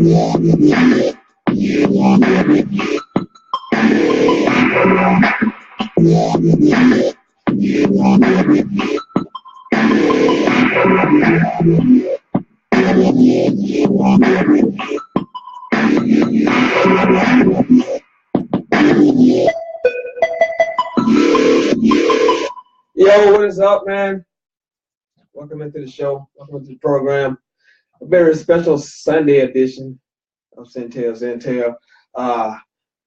Yo, what is up, man? Welcome into the show. Welcome into the program. A very special Sunday edition of Sentell,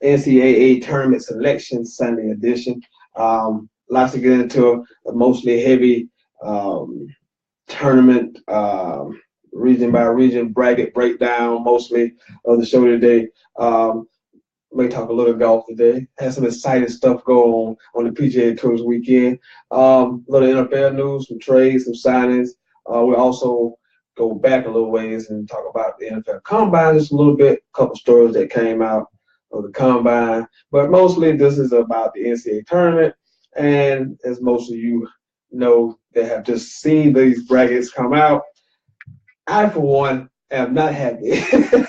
NCAA Tournament Selection Sunday edition. Lots to get into, a mostly heavy tournament, region by region bracket breakdown, mostly of the show today. May talk a little golf today. Had some exciting stuff go on the PGA Tour this weekend. A little NFL news, some trades, some signings. We'll also go back a little ways and talk about the NFL Combine just a little bit. A couple stories that came out of the Combine. But mostly this is about the NCAA Tournament. And as most of you know that have just seen these brackets come out, I, for one, am not happy. And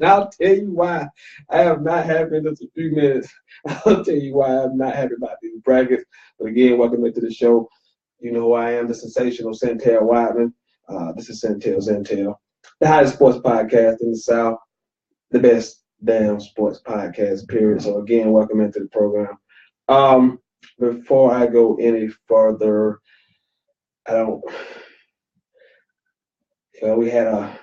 I'll tell you why I am not happy in just a few minutes. I'll tell you why I'm not happy about these brackets. But again, welcome into the show. You know who I am, the sensational Sentell Whiteman. This is Sentell, the hottest sports podcast in the South, the best damn sports podcast, period. So again, welcome into the program. Before I go any further, we had a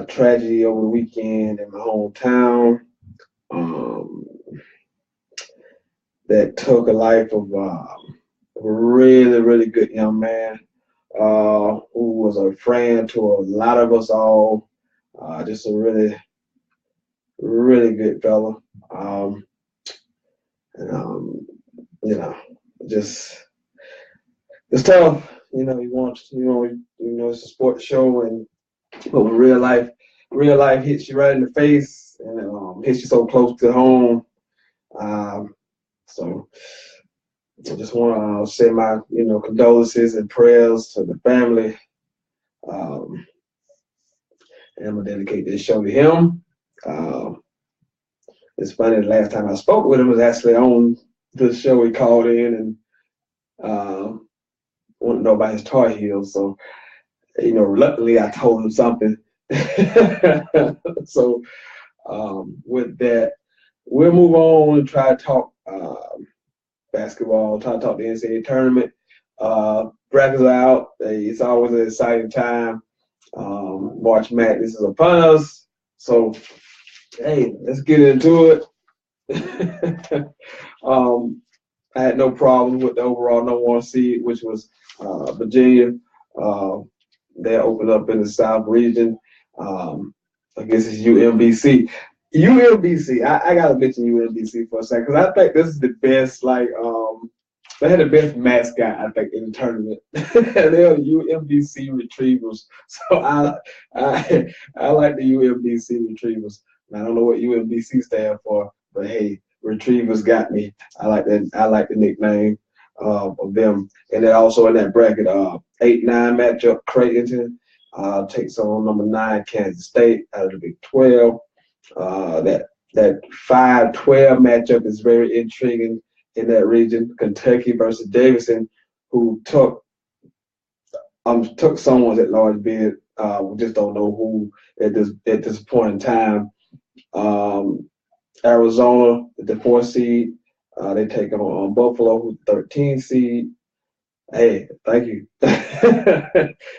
tragedy over the weekend in my hometown that took a life of a really, really good young man who was a friend to a lot of us all. Just a really, really good fella. Just it's tough. It's a sports show, but when real life hits you right in the face and hits you so close to home. So I just want to send my condolences and prayers to the family. And I'm gonna dedicate this show to him. It's funny, the last time I spoke with him was actually on the show. He called in and wanted to know about his Tar Heels. So, reluctantly I told him something. So with that, we'll move on and try to talk basketball, try to talk the NCAA tournament. Brackets are out. It's always an exciting time. March Madness is upon us. So, hey, let's get into it. I had no problem with the overall number one seed, which was Virginia. They opened up in the South region. I guess it's UMBC. I gotta mention UMBC for a second because I think this is the best. They had the best mascot, I think, in the tournament. They are the UMBC Retrievers. So I like the UMBC Retrievers. I don't know what UMBC stands for, but hey, Retrievers got me. I like that. I like the nickname of them. And then also in that bracket, 8-9 matchup, Creighton takes on number 9 Kansas State out of the Big 12. That 5-12 matchup is very intriguing in that region. Kentucky versus Davidson, who took someone at large bid. We just don't know who at this point in time. Arizona, the 4 seed, they take on Buffalo, who's 13 seed. Hey, thank you.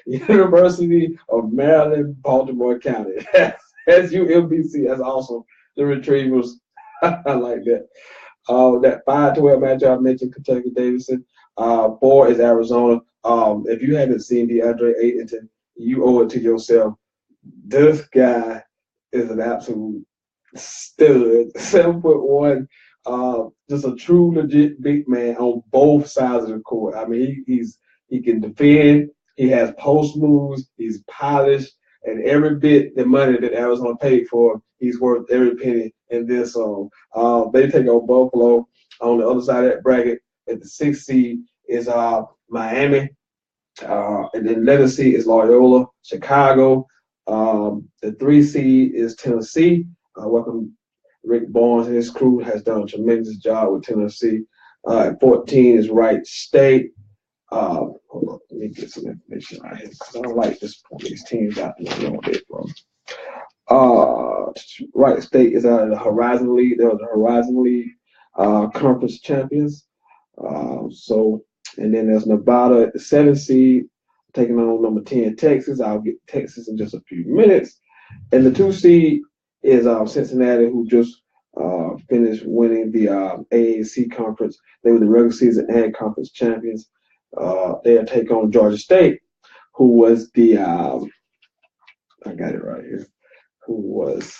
University of Maryland, Baltimore County. That's UMBC. That's awesome. The Retrievers. I like that. That 5-12 matchup I mentioned, Kentucky Davidson. 4 is Arizona. If you haven't seen DeAndre Ayton, you owe it to yourself. This guy is an absolute stud. 7'1", just a true legit big man on both sides of the court. I mean, he can defend. He has post moves. He's polished, and every bit the money that Arizona paid for, he's worth every penny in this. They take on Buffalo. On the other side of that bracket, at the 6th seed is Miami, and then 11th seed is Loyola, Chicago. The 3 seed is Tennessee. Welcome Rick Barnes and his crew has done a tremendous job with Tennessee. At 14 is Wright State. Hold on, let me get some information out here because I don't like this these teams out there. Where they're from. Wright State is out of the Horizon League. They're the Horizon League conference champions. And then there's Nevada at the 7 seed, taking on number 10 Texas. I'll get Texas in just a few minutes. And the 2 seed is Cincinnati, who just finished winning the AAC conference. They were the regular season and conference champions. They'll take on Georgia State, who was the I got it right here. Who was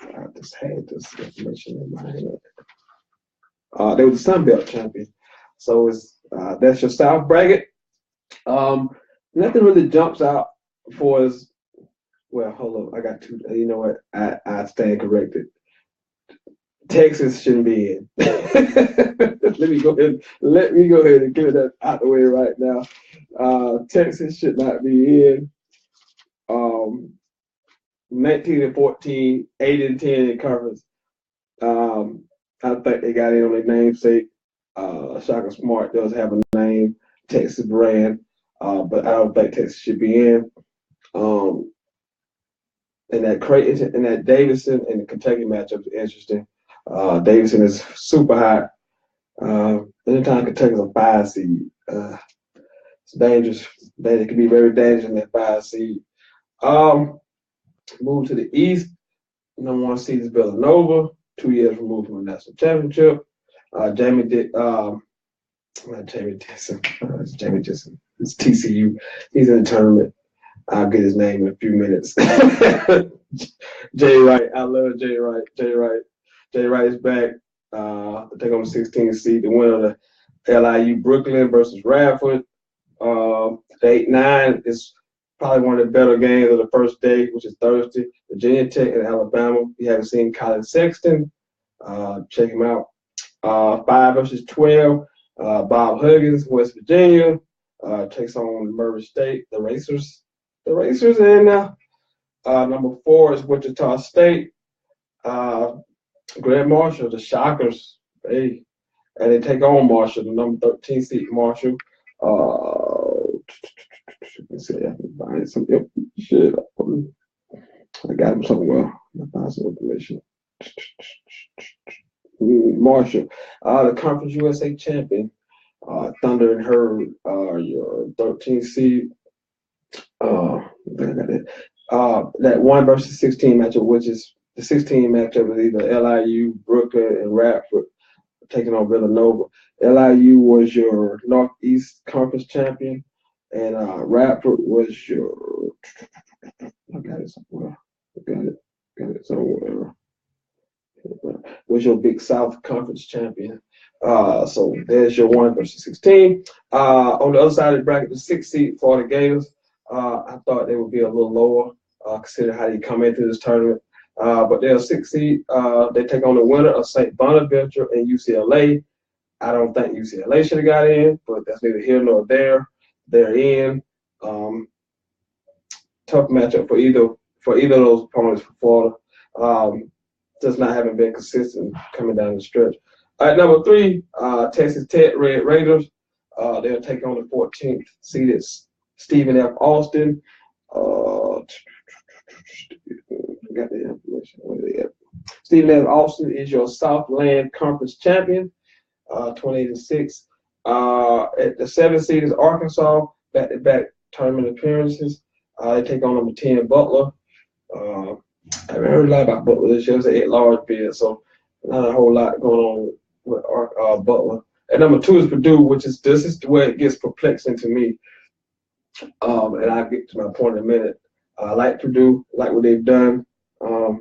I just had this information in my head. They were the Sun Belt champion. So it's that's your South bracket. Nothing really jumps out for us. Well, hold on. I got two. You know what? I stand corrected. Texas shouldn't be in. Let me go ahead and get that out the way right now. Texas should not be in. 19-14, 8-10 in conference. I think they got in on their namesake. Shaka Smart does have a name, Texas brand, but I don't think Texas should be in. And that Creighton and that Davidson and the Kentucky matchup is interesting. Davidson is super hot. Anytime Kentucky's a 5 seed, it's dangerous. It can be very dangerous in that 5 seed. Move to the East. Number 1 seed is Villanova, 2 years removed from the national championship. Jamie Dixon. It's Jamie Dixon. It's TCU. He's in the tournament. I'll get his name in a few minutes. Jay Wright. I love Jay Wright. Jay Wright is back. Take on the 16th seed. The winner of the LIU Brooklyn versus Radford. The 8-9 is probably one of the better games of the first day, which is Thursday. Virginia Tech and Alabama. If you haven't seen Colin Sexton, check him out. 5 versus 12. Bob Huggins, West Virginia, takes on Murray State, the Racers. And number 4 is Wichita State. Grant Marshall, the Shockers. Hey, and they take on Marshall, the number 13 seed Marshall. Let's see, I can find some shit. I got him somewhere. I find some information. Marshall, the Conference USA champion. Thunder and Herd are your 13th seed. That 1 versus 16 matchup, which is the 16 matchup, is either LIU, Brooklyn, and Radford taking on Villanova. LIU was your Northeast Conference champion, and Radford was your. I got it somewhere. Got it somewhere. Was your Big South Conference champion. So there's your 1 versus 16. On the other side of the bracket, the 6th seed Florida Gators. I thought they would be a little lower, considering how they come into this tournament. But they're a 6th seed. They take on the winner of St. Bonaventure and UCLA. I don't think UCLA should have got in, but that's neither here nor there. They're in. Tough matchup for either of those opponents for Florida. Just not having been consistent coming down the stretch. At number 3, Texas Tech Red Raiders. They'll take on the 14th seeded Stephen F. Austin. Got the information. Where they at? Stephen F. Austin is your Southland Conference champion, 28-6. At the 7th seed is Arkansas, back-to-back tournament appearances. They take on number 10 Butler. I haven't heard a lot about Butler this year. It's an 8-large bid, so not a whole lot going on with Butler. And number 2 is Purdue, this is where it gets perplexing to me. And I'll get to my point in a minute. I like Purdue, like what they've done. Been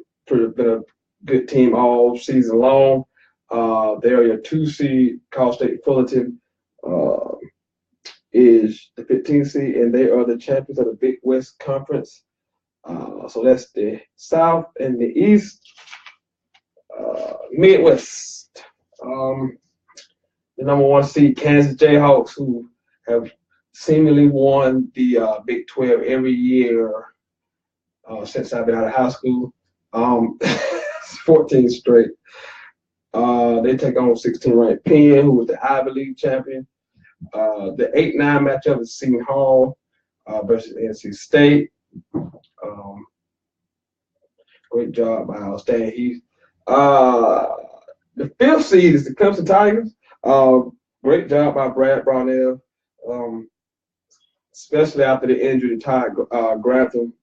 a good team all season long. They are your 2 seed. Cal State Fullerton is the 15th seed, and they are the champions of the Big West Conference. So that's the South and the East. Midwest. The number 1 seed, Kansas Jayhawks, who have seemingly won the Big 12 every year since I've been out of high school. 14 straight. They take on 16 ranked Penn, who was the Ivy League champion. The 8-9 matchup is Seton Hall versus NC State. Great job by Stan Heath. The 5th seed is the Clemson Tigers. Great job by Brad Brownell, especially after the injury to Ty Grantham.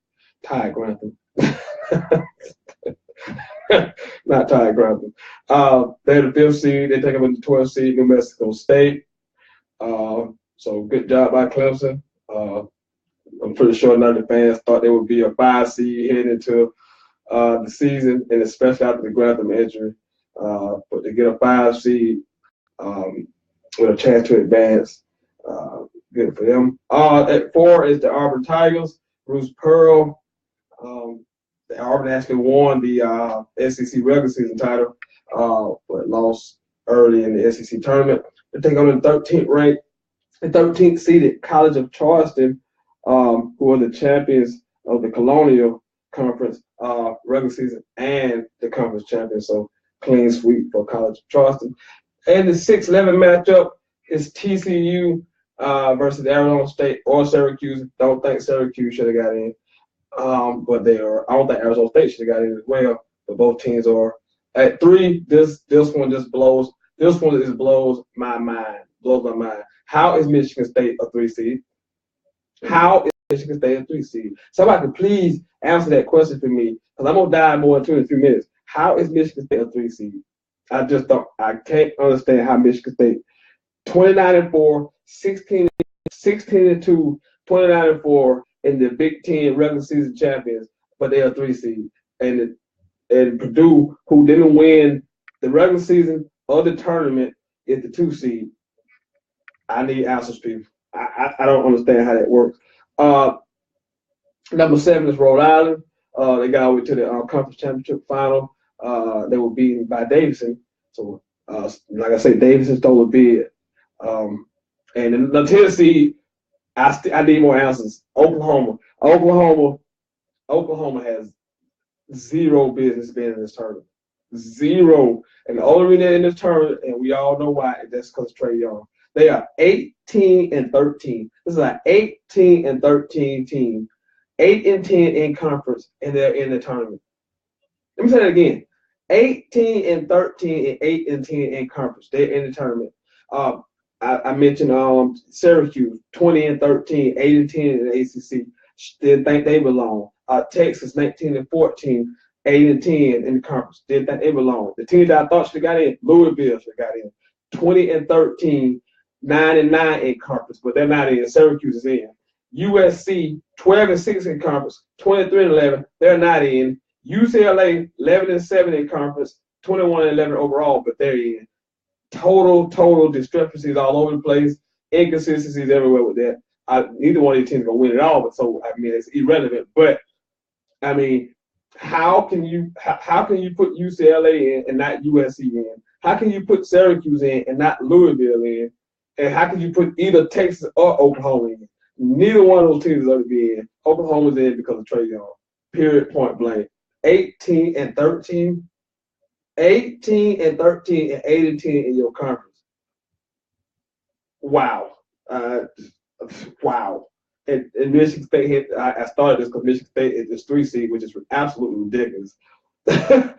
Not Ty Grantham. They're the 5th seed. They take them in the 12th seed, New Mexico State. So good job by Clemson. I'm pretty sure none of the fans thought they would be a 5 seed heading into the season, and especially after the Grantham injury. But to get a 5 seed with a chance to advance, good for them. At 4 is the Auburn Tigers. Bruce Pearl. Auburn actually won the SEC regular season title, but lost early in the SEC tournament. They take on the 13th seeded College of Charleston, who are the champions of the Colonial Conference regular season and the conference champions. So clean sweep for College of Charleston. And the 6-11 matchup is TCU versus Arizona State or Syracuse. Don't think Syracuse should have got in. But they are. I don't think Arizona State should have got in as well. But both teams are at 3. This one just blows. This one just blows my mind. Blows my mind. How is Michigan State a 3 seed? How is Michigan State a 3 seed? Somebody please answer that question for me, because I'm gonna die more in 2 to 3 minutes. How is Michigan State a 3 seed? I just don't. I can't understand how Michigan State 29-4, 16-2, 29-4. In the Big Ten regular season champions, but they are 3 seed. And Purdue, who didn't win the regular season or the tournament, is the 2 seed. I need answers, people. I don't understand how that works. Number 7 is Rhode Island. They got over to the conference championship final. They were beaten by Davidson. So, like I said, Davidson stole a bid. And the 10 seed, I need more answers. Oklahoma has 0 business being in this tournament. 0. And the only reason they're in this tournament, and we all know why, that's because Trae Young. They are 18-13. This is an 18-13 team. 8-10 in conference, and they're in the tournament. Let me say that again. 18-13 and 8-10 in conference. They're in the tournament. I mentioned Syracuse, 20-13, 8-10 in the ACC. Didn't think they belong. Texas, 19-14, 8-10 in the conference. Didn't think they belong. The team that I thought should have got in, Louisville should have got in. 20-13, 9-9 in conference, but they're not in. Syracuse is in. USC, 12-6 in conference, 23-11, they're not in. UCLA, 11-7 in conference, 21-11 overall, but they're in. Total discrepancies all over the place, inconsistencies everywhere with that. Neither one of these teams gonna win it all, but so I mean it's irrelevant. But I mean, how can you put UCLA in and not USC in? How can you put Syracuse in and not Louisville in? And how can you put either Texas or Oklahoma in? Neither one of those teams is going to be in. Oklahoma's in because of Trae Young. Period. Point blank. 18-13. 18-13 and 8-10 in your conference. Wow. Wow. And Michigan State hit. I started this because Michigan State is this 3 seed, which is absolutely ridiculous. And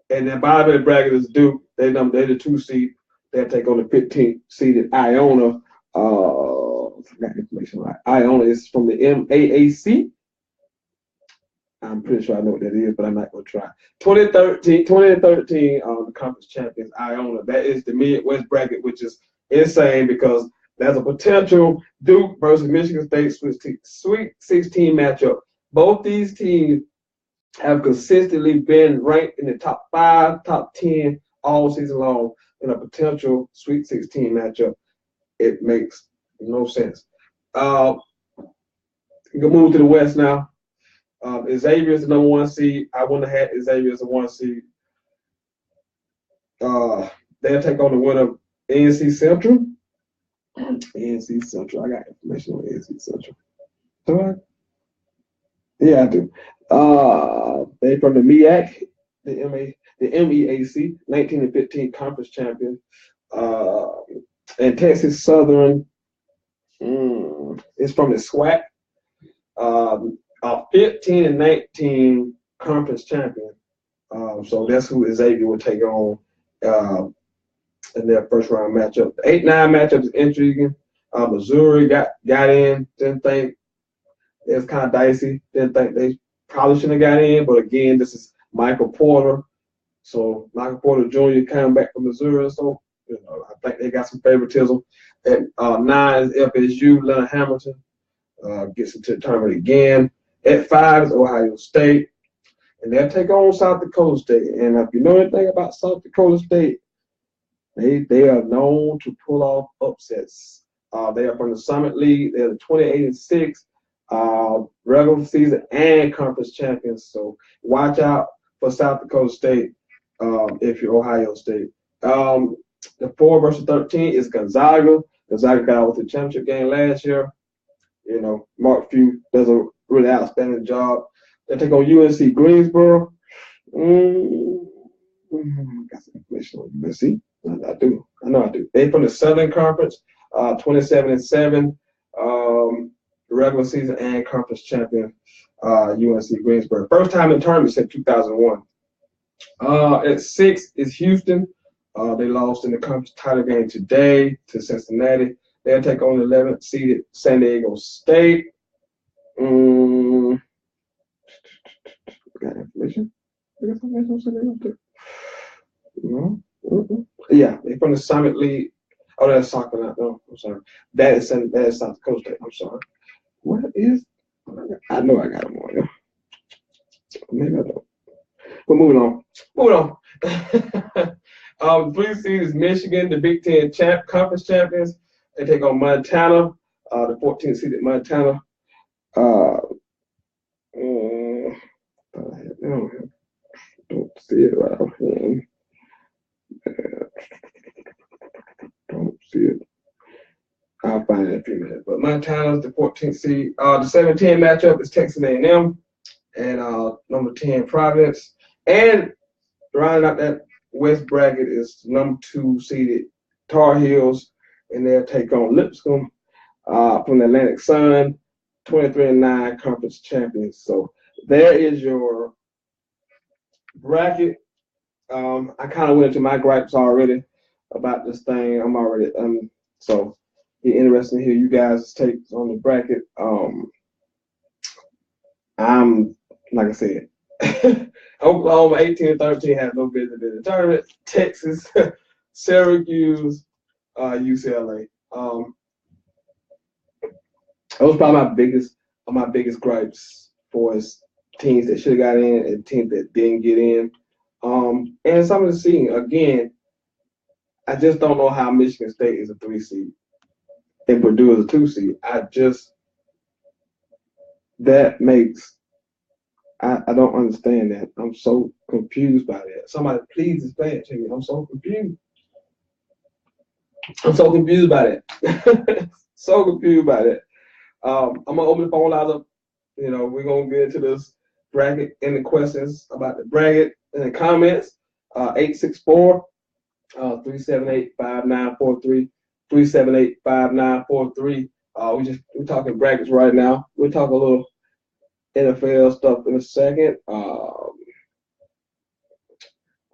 then bottom of the bracket is Duke. They're the 2 seed. They'll take on the 15th seeded Iona. Forgot information right. Iona is from the MAAC. I'm pretty sure I know what that is, but I'm not gonna try. 2013, the conference champions Iona. That is the Midwest bracket, which is insane because there's a potential Duke versus Michigan State Sweet 16 matchup. Both these teams have consistently been ranked in the top 5, top 10 all season long in a potential Sweet 16 matchup. It makes no sense. We can move to the West now. Xavier is the number 1 seed. I wouldn't have had Xavier as a 1 seed. They'll take on the winner of NC Central. NC Central. I got information on NC Central. All right. Yeah, I do. They from the MEAC, the MEAC, 19 and 15 conference champion. Uh, and Texas Southern is from the SWAC, a 15 and 19 conference champion. So that's who Xavier will take on uh, in their first round matchup. The 8-9 matchup is intriguing. Missouri got in. Didn't think it was kind of dicey. Didn't think they probably shouldn't have got in. But again, this is Michael Porter. So Michael Porter Jr. coming back from Missouri. So I think they got some favoritism. At 9 is FSU. Leonard Hamilton gets into the tournament again. At 5 is Ohio State. And they'll take on South Dakota State. And if you know anything about South Dakota State, they are known to pull off upsets. They are from the Summit League. They're the 28 and 6 regular season and conference champions. So watch out for South Dakota State if you're Ohio State. The 4 versus 13 is Gonzaga. Gonzaga got out with the championship game last year. Mark Few does a really outstanding job. They take on UNC Greensboro. Got some information on UNC. I do. I know I do. They from the Southern Conference, 27 and 7, regular season and conference champion, UNC Greensboro. First time in tournament since 2001. At 6 is Houston. They lost in the conference title game today to Cincinnati. They'll take on the 11th seeded San Diego State. Got information? No. Yeah, they're from the Summit League. Oh, that's soccer. No, I'm sorry. That is South Dakota State. I'm sorry. What is? I know I got them on there. Maybe I don't. But moving on. The 3 seed is Michigan, the Big Ten conference champions. They take on Montana, the 14th seeded Montana. Don't see it right off here. Don't see it. I'll find it in a few minutes. But Montana's the 14th seed. The 7-10 matchup is Texas A&M and number 10 Providence. And rounding out that West bracket is number 2 seeded Tar Heels, and they'll take on Lipscomb from the Atlantic Sun, 23 and 9 conference champions. So there is your bracket. I kind of went into my gripes already about this thing. I'm already so be interested to hear you guys' takes on the bracket. I'm like I said, Oklahoma 18 and 13 has no business in the tournament. Texas, Syracuse, UCLA. Those probably my biggest gripes for us teams that should have got in and teams that didn't get in. And some of the seeding, again, I just don't know how Michigan State is a 3 seed and Purdue is a 2 seed. I don't understand that. I'm so confused by that. Somebody please explain it to me. I'm so confused. by that. So confused by that. I'm gonna open the phone lines up. We're gonna get into this bracket and the questions about the bracket in the comments. 864-378-5943. 378-5943. We're talking brackets right now. We'll talk a little NFL stuff in a second.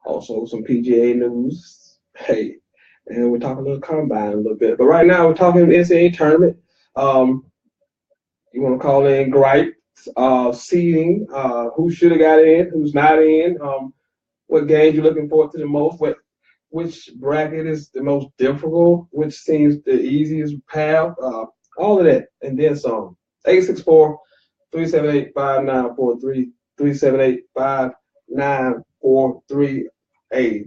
Also some PGA news. Hey, and we're talking a little combine a little bit. But right now we're talking NCAA tournament. You want to call in gripes, seeding, who should have got in, who's not in, what games you're looking forward to the most, which bracket is the most difficult, which seems the easiest path, all of that, and then some. 864-378-5943, 378-5943. Hey,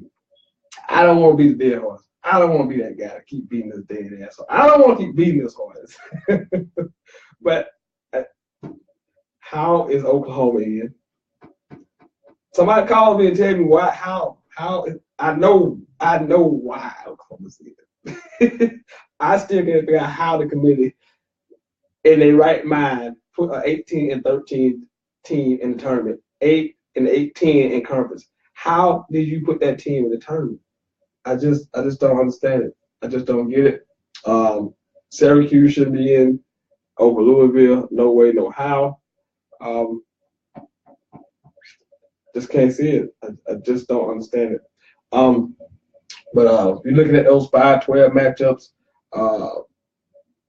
I don't want to be the dead horse. I don't want to be that guy to keep beating this dead asshole. I don't want to keep beating this horse. But how is Oklahoma in? Somebody call me and tell me why. How? I know why Oklahoma's in. I still can't figure out how the committee, in their right mind, put an 18 and 13 team in the tournament, 8 and 8-10 in conference. How did you put that team in the tournament? I just don't understand it. I just don't get it. Syracuse should be in over Louisville. No way, no how. Just can't see it. I just don't understand it. But if you're looking at those 5-12 matchups,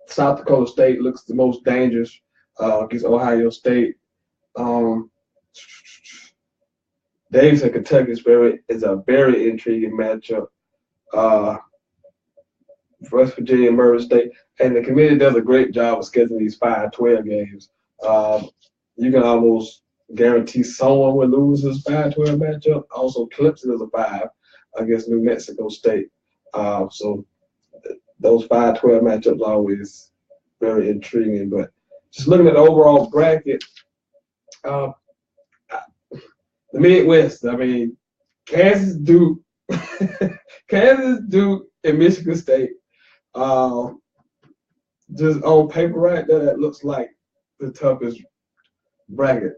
South Dakota State looks the most dangerous against Ohio State. Davis and Kentucky is a very intriguing matchup. West Virginia, Murray State, and the committee does a great job of scheduling these 5-12 games. You can almost guarantee someone will lose this 5-12 matchup. Also, Clemson is a 5 against New Mexico State. So those 5-12 matchups are always very intriguing. But just looking at the overall bracket, the Midwest, I mean, Kansas, Duke, Kansas, Duke, and Michigan State. Just on paper right there, that looks like the toughest bracket.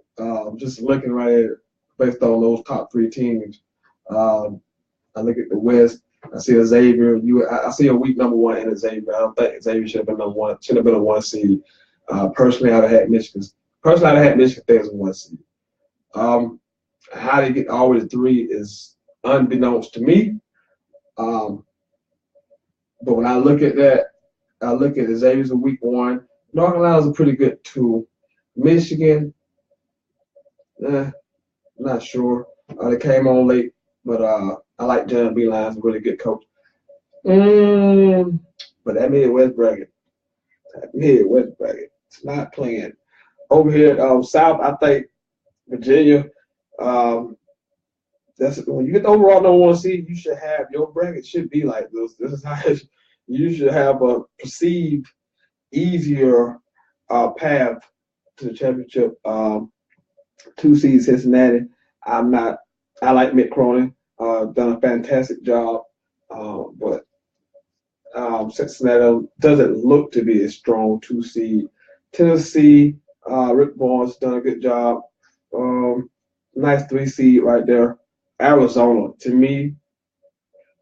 Just looking right at it based on those top 3 teams. I look at the West. I see a Xavier. I see a weak number 1 in a Xavier. I don't think Xavier should have been number 1. Should have been a 1 seed. Personally, I'd have had Michigan. Personally, I'd have had Michigan State as a 1 seed. How they get all the way to 3 is unbeknownst to me. But when I look at that, I look at Xavier's a week 1. North Carolina's a pretty good 2. Michigan, not sure. They came on late, but I like John Beeline's a really good coach. But that Midwest bracket, it's not playing. Over here South, I think Virginia. That's when you get the overall number 1 seed, you should have your bracket should be like this. This is how you should have a perceived easier path to the championship. 2 seed Cincinnati. I like Mick Cronin. Done a fantastic job. But Cincinnati doesn't look to be a strong 2 seed. Tennessee, Rick Barnes done a good job. Nice 3 seed right there. Arizona, to me,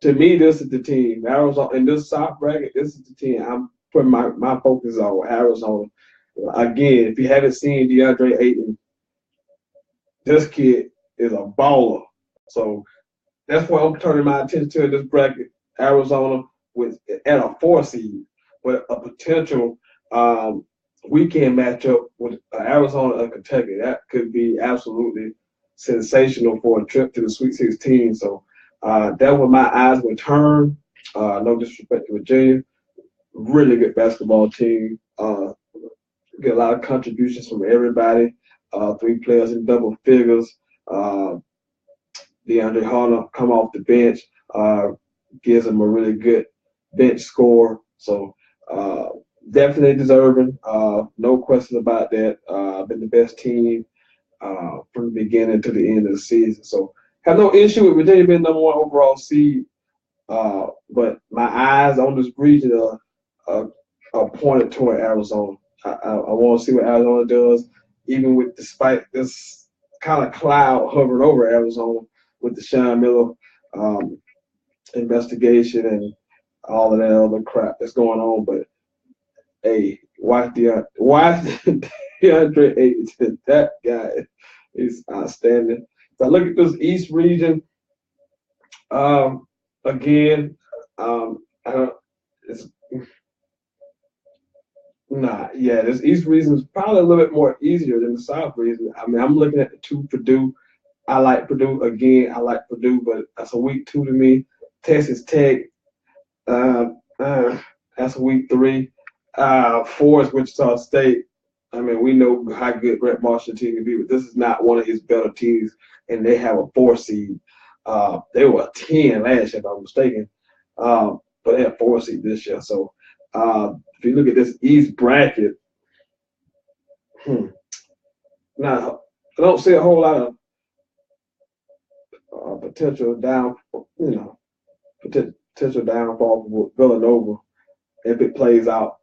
this is the team. Arizona in this South bracket, this is the team. I'm putting my focus on Arizona. Again, if you haven't seen DeAndre Ayton, this kid is a baller. So that's what I'm turning my attention to in this bracket. Arizona at a 4 seed, but a potential weekend matchup with Arizona and Kentucky. That could be absolutely sensational for a trip to the Sweet 16. So that where my eyes would turn. No disrespect to Virginia. Really good basketball team. Get a lot of contributions from everybody. 3 players in double figures. DeAndre Hunter come off the bench. Gives them a really good bench score. So definitely deserving. No question about that. Been the best team from the beginning to the end of the season. So have no issue with Virginia being number 1 overall seed. But my eyes on this region are pointed toward Arizona. I want to see what Arizona does, even despite this kind of cloud hovering over Arizona with the Sean Miller investigation and all of that other crap that's going on. But hey, watch DeAndre Ayton. That guy is outstanding. So I look at this East region. Again, this East region is probably a little bit more easier than the South region. I mean, I'm looking at the 2 Purdue. I like Purdue again. I like Purdue, but that's a week 2 to me. Texas Tech. That's a week 3. 4 is Wichita State. I mean, we know how good Brett Marshall team can be, but this is not one of his better teams, and they have a 4 seed. They were a 10 last year, if I'm mistaken, but they have 4 seed this year. So if you look at this East bracket, now I don't see a whole lot of potential potential downfall for Villanova if it plays out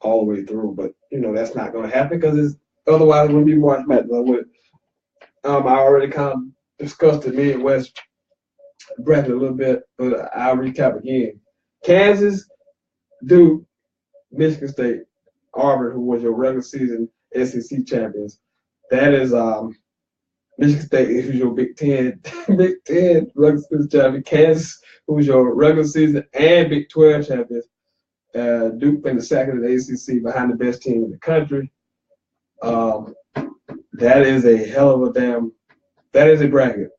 all the way through. But that's not going to happen because Otherwise, it wouldn't be March Madness. I already kind of discussed the Midwest bracket a little bit, but I'll recap again. Kansas, Duke, Michigan State, Auburn, who was your regular season SEC champions. That is Michigan State, who's your Big Ten, Big Ten regular season champion. Kansas, who's your regular season and Big 12 champions. Duke in the second in the ACC behind the best team in the country. That is a hell of a that is a bracket.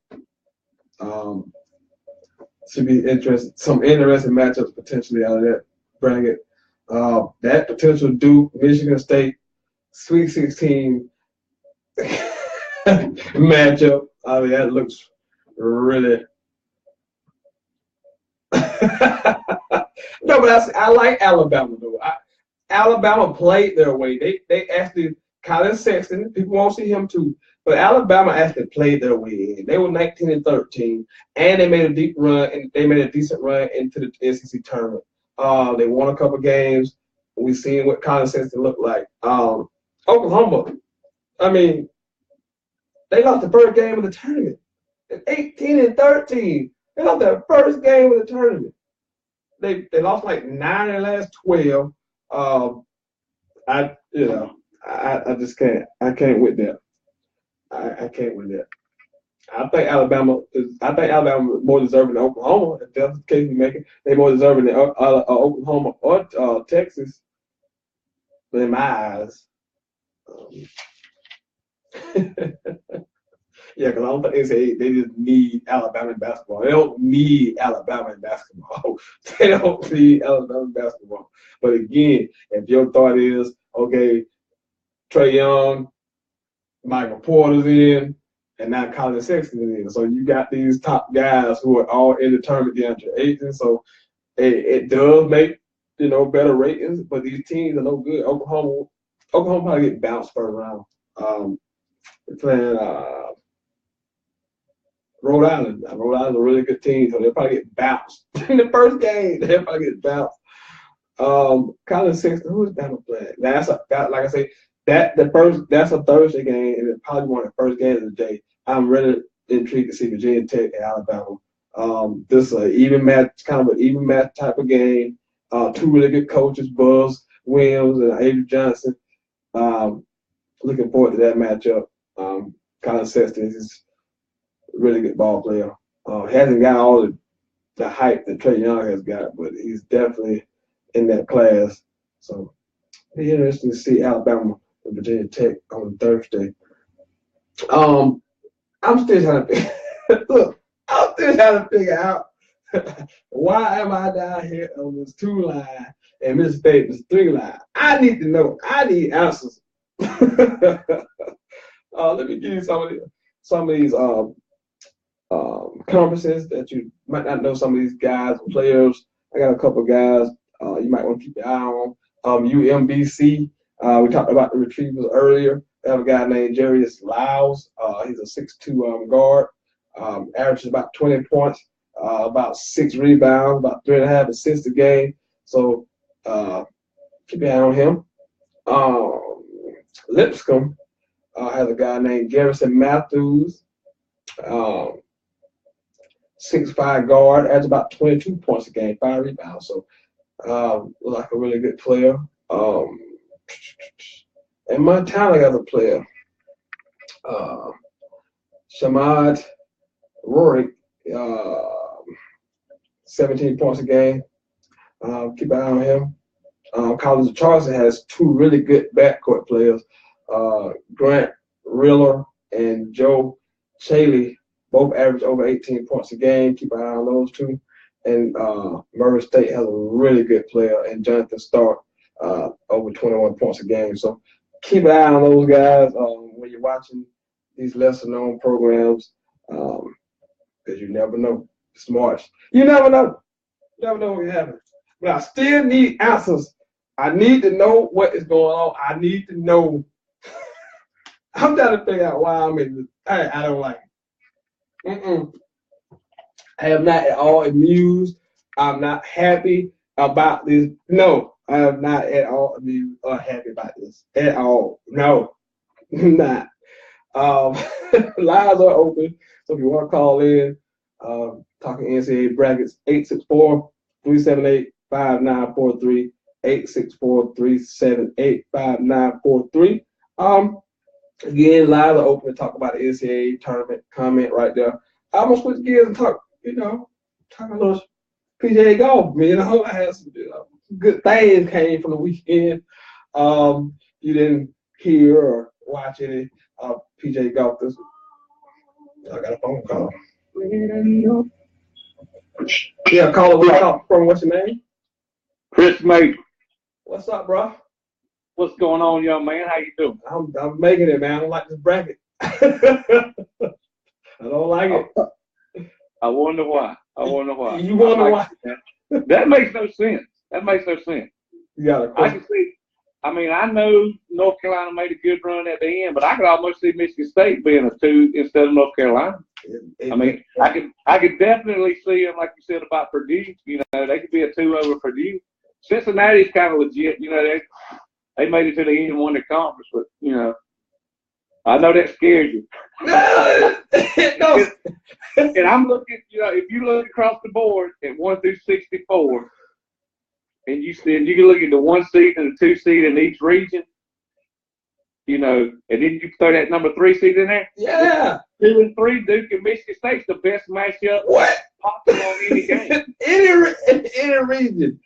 Should be some interesting matchups potentially out of that bracket. That potential Duke, Michigan State, Sweet 16 matchup. I mean, that looks really. No, but I like Alabama though. Alabama played their way. They actually Colin Sexton. People won't see him too, but Alabama actually played their way in. They were 19-13, and they made a deep run, and they made a decent run into the SEC tournament. They won a couple games. We've seen what Colin Sexton looked like. Oklahoma. I mean, they lost the first game of the tournament. At 18-13, they lost their first game of the tournament. They lost like 9 in the last 12. I just can't. I can't with that. I can't with that. I think Alabama more deserving than Oklahoma. If that's the case we make it, they more deserving than Oklahoma or Texas. But in my eyes, yeah, because I don't think they say they just need Alabama in basketball. They don't need Alabama in basketball. They don't need Alabama in basketball. But again, if your thought is, okay, Trae Young, Michael Porter's in, and now Colin Sexton is in. So you got these top guys who are all in the tournament, DeAndre Ayton. So it does make, better ratings, but these teams are no good. Oklahoma probably get bounced first round. They're playing Rhode Island. Rhode Island's a really good team, so they'll probably get bounced in the first game. They'll probably get bounced. Colin Sexton, who is Bama playing? That's a Thursday game, and it's probably one of the first games of the day. I'm really intrigued to see Virginia Tech and Alabama. This is an even match, kind of an even match type of game. Two really good coaches, Buzz Williams and Avery Johnson. Looking forward to that matchup. Colin Sexton is a really good ball player. Hasn't got all the hype that Trae Young has got, but he's definitely in that class. So it'll be interesting to see Alabama and Virginia Tech on Thursday. I'm still trying to figure out why am I down here on this 2 line and Mississippi State is 3 line. I need to know. I need answers. Let me give you some of these conferences that you might not know. Some of these guys and players. I got a couple of guys you might want to keep your eye on. UMBC. We talked about the retrievers earlier. They have a guy named Jarius Lyles. He's a 6'2" guard. Averages about 20 points, about 6 rebounds, about 3.5 assists a game. So keep your eye on him. Lipscomb has a guy named Garrison Matthews, 6'5" guard, adds about 22 points a game, 5 rebounds. So like a really good player. And Montana got a player, Shamad Rorik, 17 points a game. Keep an eye on him. College of Charleston has 2 really good backcourt players, Grant Riller and Joe Chaley, both average over 18 points a game. Keep an eye on those 2. And Murray State has a really good player, and Jonathan Stark, over 21 points a game. So keep an eye on those guys when you're watching these lesser-known programs, because you never know. It's March. You never know. You never know what happens. But I still need answers. I need to know what is going on. I need to know. I'm trying to figure out why I'm in this. I don't like it. I am not at all amused. I'm not happy about this. No, I am not at all amused or happy about this at all. No. not. Lines are open, so if you want to call in, talking NCAA brackets, 864-378-5943, 864-378-5943. Again, lines are open to talk about the NCAA tournament. Comment right there. I'm gonna switch gears and talk a little PGA golf. I had some good things came from the weekend. You didn't hear or watch any PGA golf this week. I got a phone call. Yeah, caller, what's your name? Chris Mate. What's up, bro? What's going on, young man? How you doing? I'm making it, man. I don't like this bracket. I don't like it. I wonder why. You wonder why? That makes no sense. You got I can see. I mean, I know North Carolina made a good run at the end, but I could almost see Michigan State being a 2 instead of North Carolina. I mean, I could definitely see them, like you said about Purdue. They could be a 2 over Purdue. Cincinnati's kind of legit. They made it to the end and won the conference, but I know that scares you. And I'm looking. If you look across the board at 1 through 64. And you can look at the 1 seed and the 2 seed in each region, and then you throw that number 3 seed in there. Yeah. 2 and 3, Duke and Michigan State's the best matchup possible on any game. any region.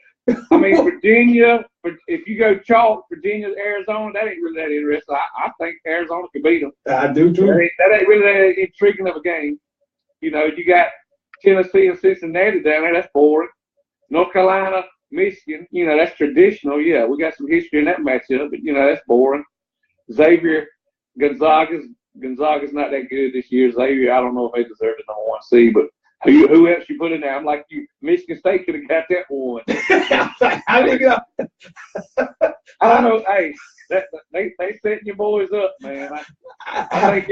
I mean, Virginia. If you go chalk, Virginia, Arizona, that ain't really that interesting. I think Arizona could beat them. I do too. That ain't really that intriguing of a game. You got Tennessee and Cincinnati down there. That's boring. North Carolina, Michigan, that's traditional. Yeah, we got some history in that matchup, but that's boring. Xavier, Gonzaga's not that good this year. Xavier, I don't know if they deserve the number 1 seed, but who else you put in there? I'm like you. Michigan State could have got that one. I don't know. Hey, they setting your boys up, man. I think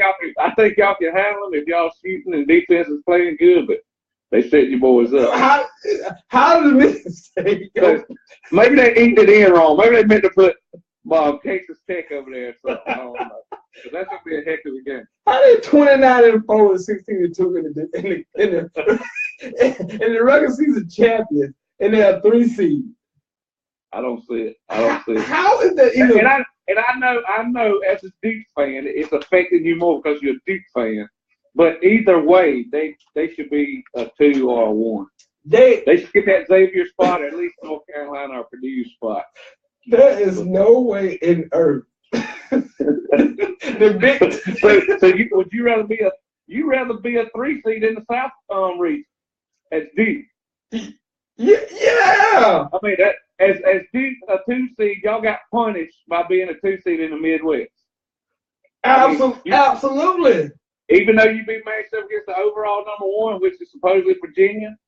y'all can handle them if y'all shooting and defense is playing good, but they set your boys up. How did Michigan State go? Maybe they inked it in wrong. Maybe they meant to put Texas Tech over there. So I don't know. But that's gonna be a heck of a game. How did 29-4 and 16-2 in the regular season champions, and they have 3 seeds? I don't see it. How is that even? And I know as a Duke fan, it's affecting you more because you're a Duke fan. But either way, they should be a 2 or a 1. They should get that Xavier spot, or at least North Carolina or Purdue spot. There is no way in earth. Would you rather be a 3 seed in the South region as Duke? Yeah. I mean that as Duke a 2 seed, y'all got punished by being a 2 seed in the Midwest. Absolutely. Even though you be matched up against the overall number 1, which is supposedly Virginia,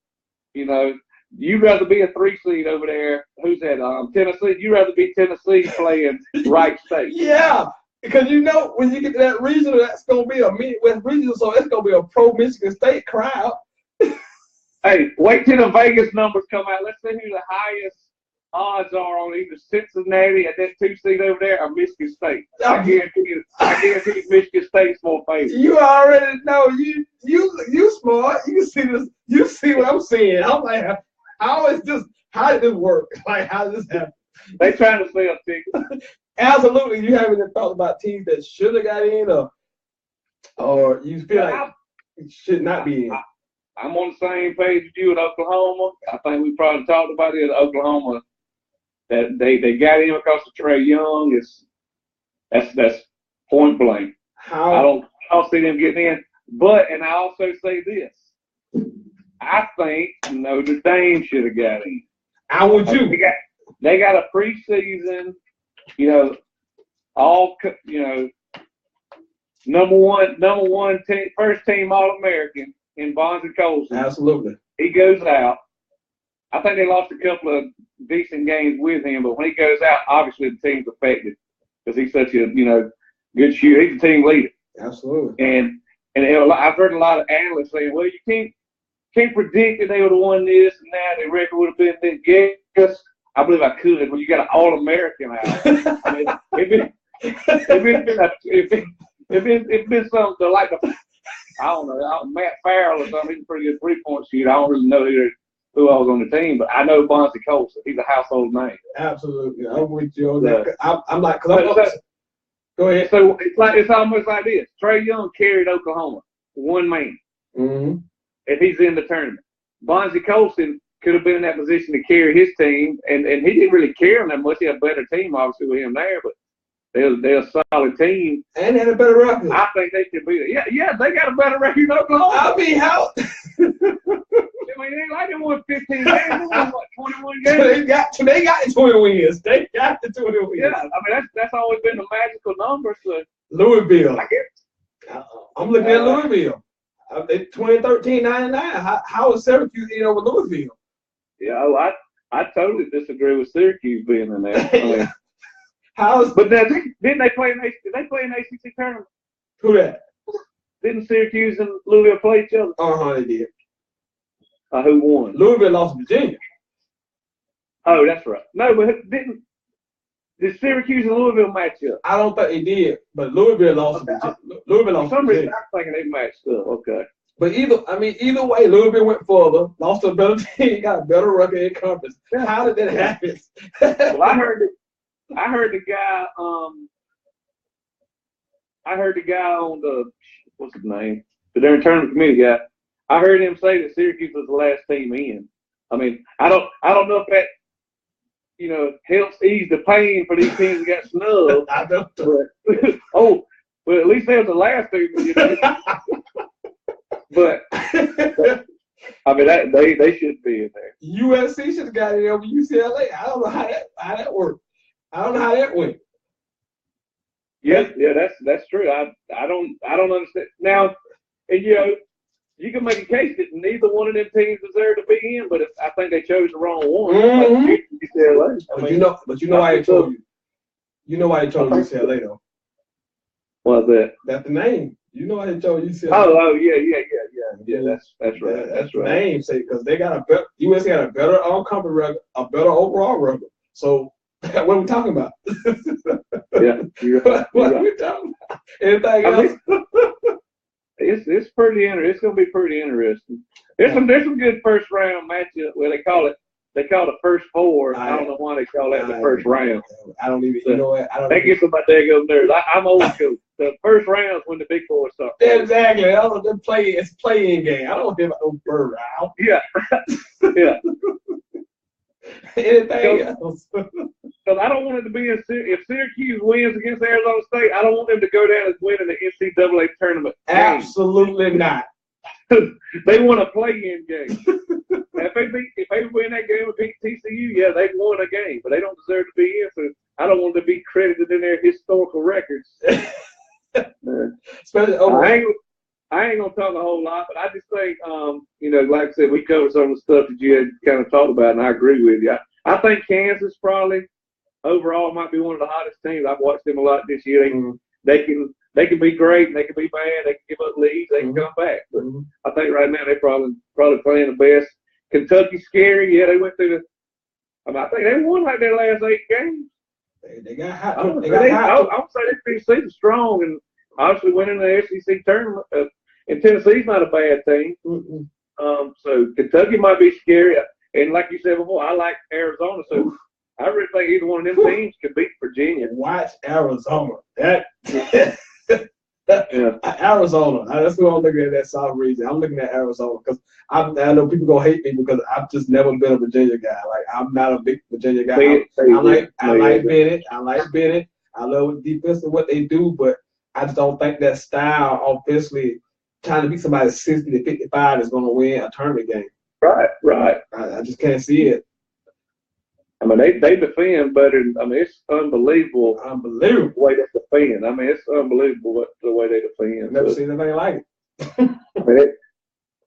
you'd rather be a 3 seed over there. Who's that? Tennessee. You'd rather be Tennessee playing Wright State. Yeah, because when you get to that regional, that's gonna be a Midwest regional, so it's gonna be a pro Michigan State crowd. Hey, wait till the Vegas numbers come out. Let's see who the highest odds are on either Cincinnati at that 2 seed over there or Michigan State. I guarantee Michigan State's more favorite. You already know. You smart. You see this. You see what I'm seeing. I'm like, how did this work? Like, how did this happen? They trying to sell tickets. Absolutely. You haven't even thought about teams that should have got in, or you feel like it should not be in. I'm on the same page with you at Oklahoma. I think we probably talked about it at Oklahoma. That they got in because of Trae Young. That's point blank. I don't see them getting in. But and I also say this. I think Notre Dame should have got in. I would too. They got a preseason, number one team, first team All-American in Bonds and Colson. Absolutely. He goes out. I think they lost a couple of decent games with him, but when he goes out, obviously the team's affected because he's such a good shooter. He's a team leader. Absolutely. And I've heard a lot of analysts saying, well, you can't predict that they would have won this and that. Their record would have been this. Yes, I believe I could. When you got an All-American out, I mean, If been something like I don't know, Matt Farrell or something, he's a pretty good 3-point shooter. I don't really know who I was on the team, but I know Bonzi Colson. He's a household name. Absolutely. I'm with you on that. I'm like, go ahead. So it's almost like this. Trae Young carried Oklahoma, one man. Mm-hmm. If he's in the tournament. Bonzi Colson could have been in that position to carry his team, and he didn't really carry them that much. He had a better team, obviously, with him there, but they're a solid team. And they had a better record. I think they should be there. Yeah, they got a better record than Oklahoma. I mean, how? I mean, it ain't like they won 15 games. They won, what, 21 games? They got the 20 wins. They got the 20 wins. Yeah, I mean, that's always been the magical number. So Louisville. I'm looking at Louisville. 2013-99. How is Syracuse in over Louisville? Yeah, I totally disagree with Syracuse being in there. I mean, but now, didn't they play in the ACC tournament? Who that? Didn't Syracuse and Louisville play each other? They did. Who won? Louisville lost to Virginia. Oh, that's right. No, but did Syracuse and Louisville match up? I don't think they did, but Louisville lost to Virginia. Louisville lost for some to Virginia. reason, I'm thinking they matched up. Okay. But either way, Louisville went further, lost to a better team, got a better record in conference. Yeah. How did that happen? Well, I heard the guy. I heard the guy on the what's his name? The darn tournament committee guy. I heard him say that Syracuse was the last team in. I mean, I don't know if that helps ease the pain for these teams that got snubbed. I don't. But at least they was the last team. But I mean, they should be in there. USC should have got it over UCLA. I don't know how that worked. I don't know how that went. Yeah, that's true. I don't understand now. And you can make a case that neither one of them teams deserve to be in, but I think they chose the wrong one. Mm-hmm. Like UCLA. But you know why they told you. You know why they chose UCLA though. What's that? That's the name. You know why they chose UCLA. Oh yeah. That's right. That's right. Name say because they got USC got a better conference record, a better overall record. So what are we talking about? Yeah. What are we talking about? Anything else? It's pretty interesting. It's gonna be pretty interesting. There's some good first round matchup where they call it first four. I don't know why they call that the first round. I don't even. You know what? That gets on my daggone nerves. I'm old school. The first round is when the big boys start. Exactly. It's playing game. I don't care about no bird round. Yeah. Yeah. Anything else? Because I don't want it to be if Syracuse wins against Arizona State, I don't want them to go down as winning the NCAA tournament. Absolutely not. They want a play-in game. If they win that game with TCU, yeah, they've won a game, but they don't deserve to be in. So I don't want to be credited in their historical records. I ain't gonna talk a whole lot, but I just think, like I said, we covered some of the stuff that you had kind of talked about, and I agree with you. I think Kansas probably overall might be one of the hottest teams. I've watched them a lot this year. They can be great, and they can be bad. They can give up leads, they can come back. But I think right now they're probably playing the best. Kentucky's scary. Yeah, they went through I think they won like their last 8 games. They got hot. I would say they're pretty season strong, and obviously winning the SEC tournament. And Tennessee's not a bad team. So Kentucky might be scary. And like you said before, I like Arizona. So I really think either one of them teams could beat Virginia. Watch Arizona. Arizona. That's who I'm looking at. That South region. I'm looking at Arizona because I know people gonna hate me because I've just never been a Virginia guy. Like I'm not a big Virginia guy. I like Bennett. I like Bennett. I love defense and what they do, but I just don't think that style offensively trying to beat somebody 60 to 55 is gonna win a tournament game. Right. I just can't see it. I mean, they defend better. It's unbelievable. The way they defend. It's unbelievable the way they defend. Never seen anything like it.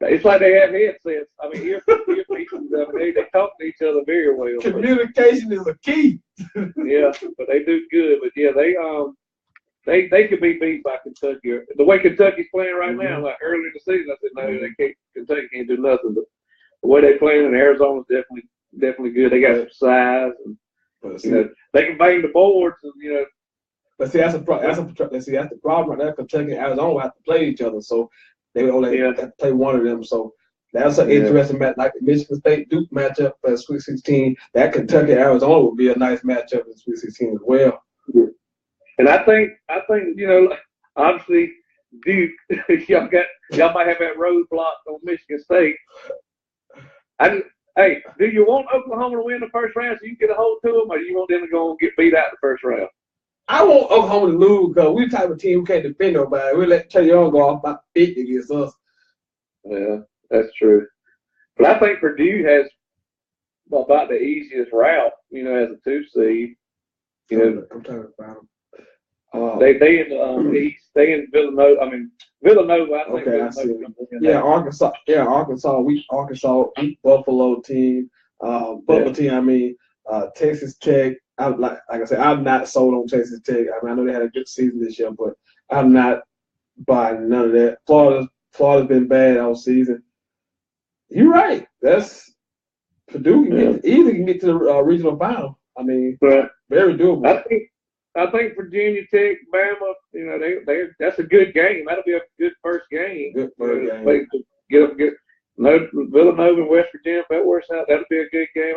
It's like they have headsets. Earpieces. They talk to each other very well. Communication is a key. Yeah, but they do good. But yeah, they could be beat by Kentucky. The way Kentucky's playing right now, like early in the season, I said, no, Kentucky can't do nothing. But the way they're playing in Arizona's definitely good. They got some size, and they can bang the boards. And But see, that's the problem right there. Kentucky and Arizona will have to play each other, so they would only have to play one of them. So that's an interesting match, like the Michigan State Duke matchup for the Sweet 16. That Kentucky Arizona would be a nice matchup in the Sweet 16 as well. And I think obviously Duke, y'all might have that roadblock on Michigan State. Hey, do you want Oklahoma to win the first round so you can get a hold to them, or do you want them to go and get beat out the first round? I want Oklahoma to lose because we're the type of team who can't defend nobody. We let Trey Young go off about 50 against us. Yeah, that's true. But I think Purdue has about the easiest route, as a 2 seed. I'm talking about them. They in the East. They in Villanova. I mean Villanova. I think okay, I see. Arkansas. Yeah, Arkansas. Arkansas weak Buffalo team. Buffalo team. I mean, Texas Tech. Like I said, I'm not sold on Texas Tech. I mean, I know they had a good season this year, but I'm not buying none of that. Florida's been bad all season. You're right. That's Purdue easily can get to the regional final. I mean, very doable. I think Virginia Tech, Bama, that's a good game. That'll be a good first game. Good first game. Get Villanova and West Virginia, if that works out, that'll be a good game.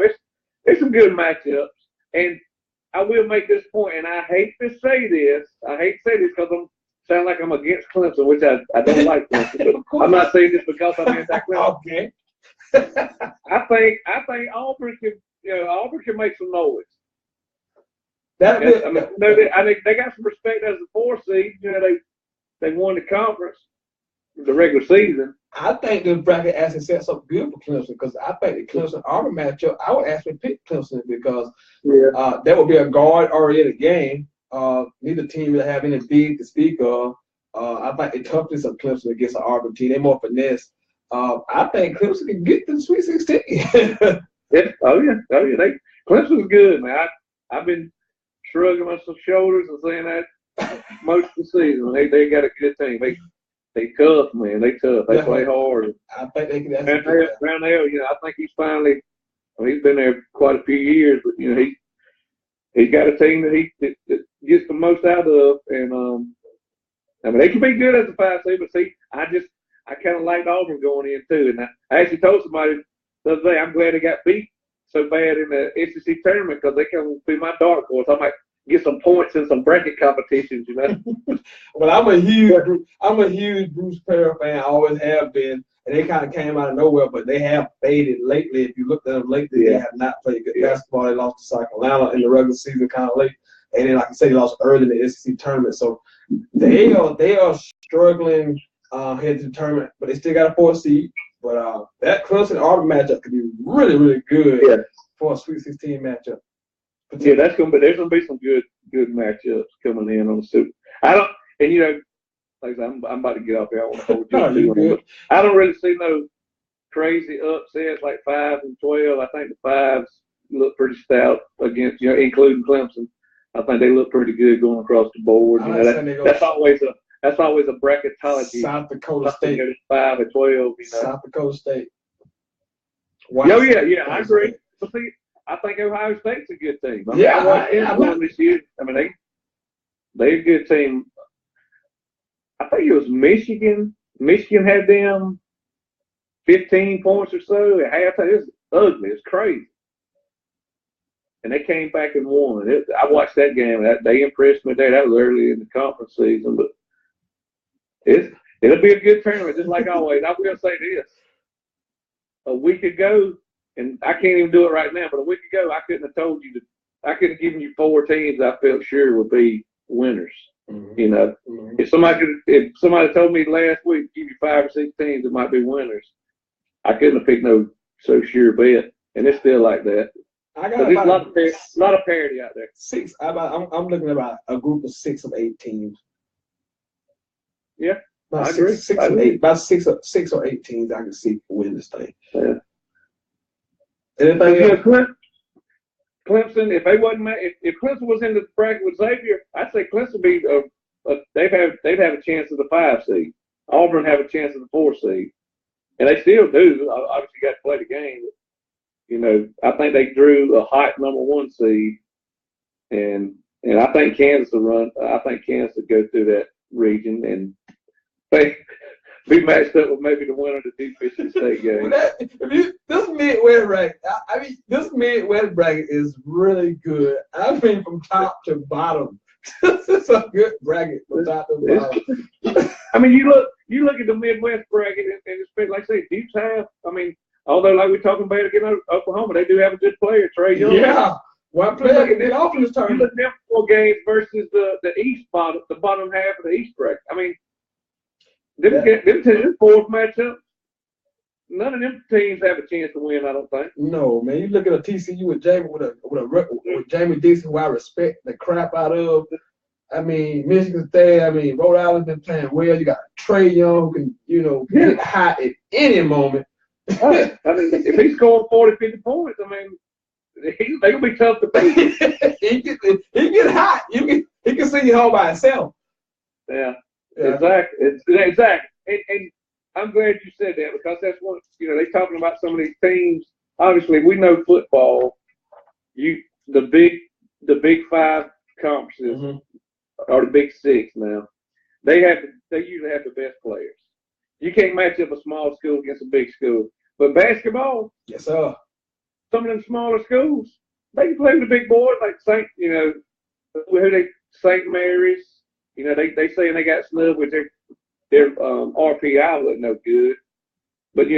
It's some good matchups. And I will make this point, and I hate to say this because I sound like I'm against Clemson, which I don't like Clemson. I'm not saying this because I'm anti-Clemson. Okay. I think Auburn can make some noise. I think they got some respect as a 4 seed. They won the conference, the regular season. I think the bracket actually sets up good for Clemson because I think the Clemson-Auburn matchup, I would actually pick Clemson because that would be a guard-oriented game. Neither team really have any big to speak of. I think the toughness of Clemson against an Auburn team, they're more finesse. I think Clemson can get to the Sweet 16. Clemson's good, man. I've been shrugging my shoulders and saying that most of the season. They got a good team. They tough, man. They tough. They play hard. I think they can. Brownell, I think he's finally. He's been there quite a few years, but he's got a team that gets the most out of, and I mean they can be good as a 5 seed, but see, I kind of liked Auburn going in too, and I actually told somebody the other day I'm glad they got beat so bad in the SEC tournament because they can be my dark horse. I might get some points in some bracket competitions, Well, I'm a huge Bruce Pearl fan. I always have been, and they kind of came out of nowhere, but they have faded lately. If you look at them lately, they have not played good basketball. They lost to South Carolina in the regular season kind of late, and then like I say, they lost early in the SEC tournament. So they are struggling heading to the tournament, but they still got a 4 seed. But that Clemson-Auburn matchup could be really, really good for a Sweet 16 matchup. Yeah, there's gonna be some good matchups coming in on the Super. Like I said, I'm about to get off here. I want to hold you. I don't really see no crazy upsets like 5 and 12. I think the 5s look pretty stout against, including Clemson. I think they look pretty good going across the board. That's always a bracketology. South Dakota State 5 and 12. South Dakota State. I agree. But see, I think Ohio State's a good team. I watched them this year. I mean, they're a good team. I think it was Michigan. Michigan had them 15 points or so at halftime. It was ugly. It's crazy. And they came back and won. I watched that game. They impressed me there. That was early in the conference season, but it'll be a good tournament, just like always. I will say this: a week ago. And I can't even do it right now, but a week ago I couldn't have told you I could have given you 4 teams I felt sure would be winners. Mm-hmm. If somebody told me last week give you 5 or 6 teams that might be winners, I couldn't have picked no so sure bet, and it's still like that. There's a lot of parity out there. 6. I'm looking at about a group of 6 or 8 teams. Yeah, I agree. 6 or 8. About 6 or 8 teams I can see win this thing. Yeah. Anything else? Clemson, if Clemson was in the bracket with Xavier, I'd say Clemson be they'd have a chance of the 5 seed. Auburn have a chance of the 4 seed, and they still do. Obviously, got to play the game. I think they drew a hot number 1 seed, and And I think Kansas will run. I think Kansas will go through that region and they be matched up with maybe the winner of the Deep Michigan State game. This Midwest bracket, I mean, this Midwest bracket is really good. I mean, from top to bottom. This is a good bracket from top to bottom. I mean, you look at the Midwest bracket, and it's been, like I say, deep south. I mean, although like we're talking about again, Oklahoma, they do have a good player, Trey Young. Yeah, one player in the offense You tournament. look at them 4 games versus the East bottom, the bottom half of the East bracket. I mean, them 4 matchups, none of them teams have a chance to win. I don't think. No, man. You look at a TCU with Jamie Dixon, who I respect the crap out of. I mean, Michigan State. I mean, Rhode Island's been playing well. You got Trey Young, who can, get hot at any moment. I mean, if he's scoring 40, 50 points, I mean, they gonna be tough to beat. he get hot. He can send you home by himself. Yeah. Exactly. Exactly. And I'm glad you said that, because that's what they're talking about. Some of these teams. Obviously, we know football. The big 5 conferences or the big 6 now. They usually have the best players. You can't match up a small school against a big school. But basketball, yes, sir. Some of them smaller schools, they can play with the big boys like St. Mary's. They saying they got snubbed with their RPI wasn't no good. But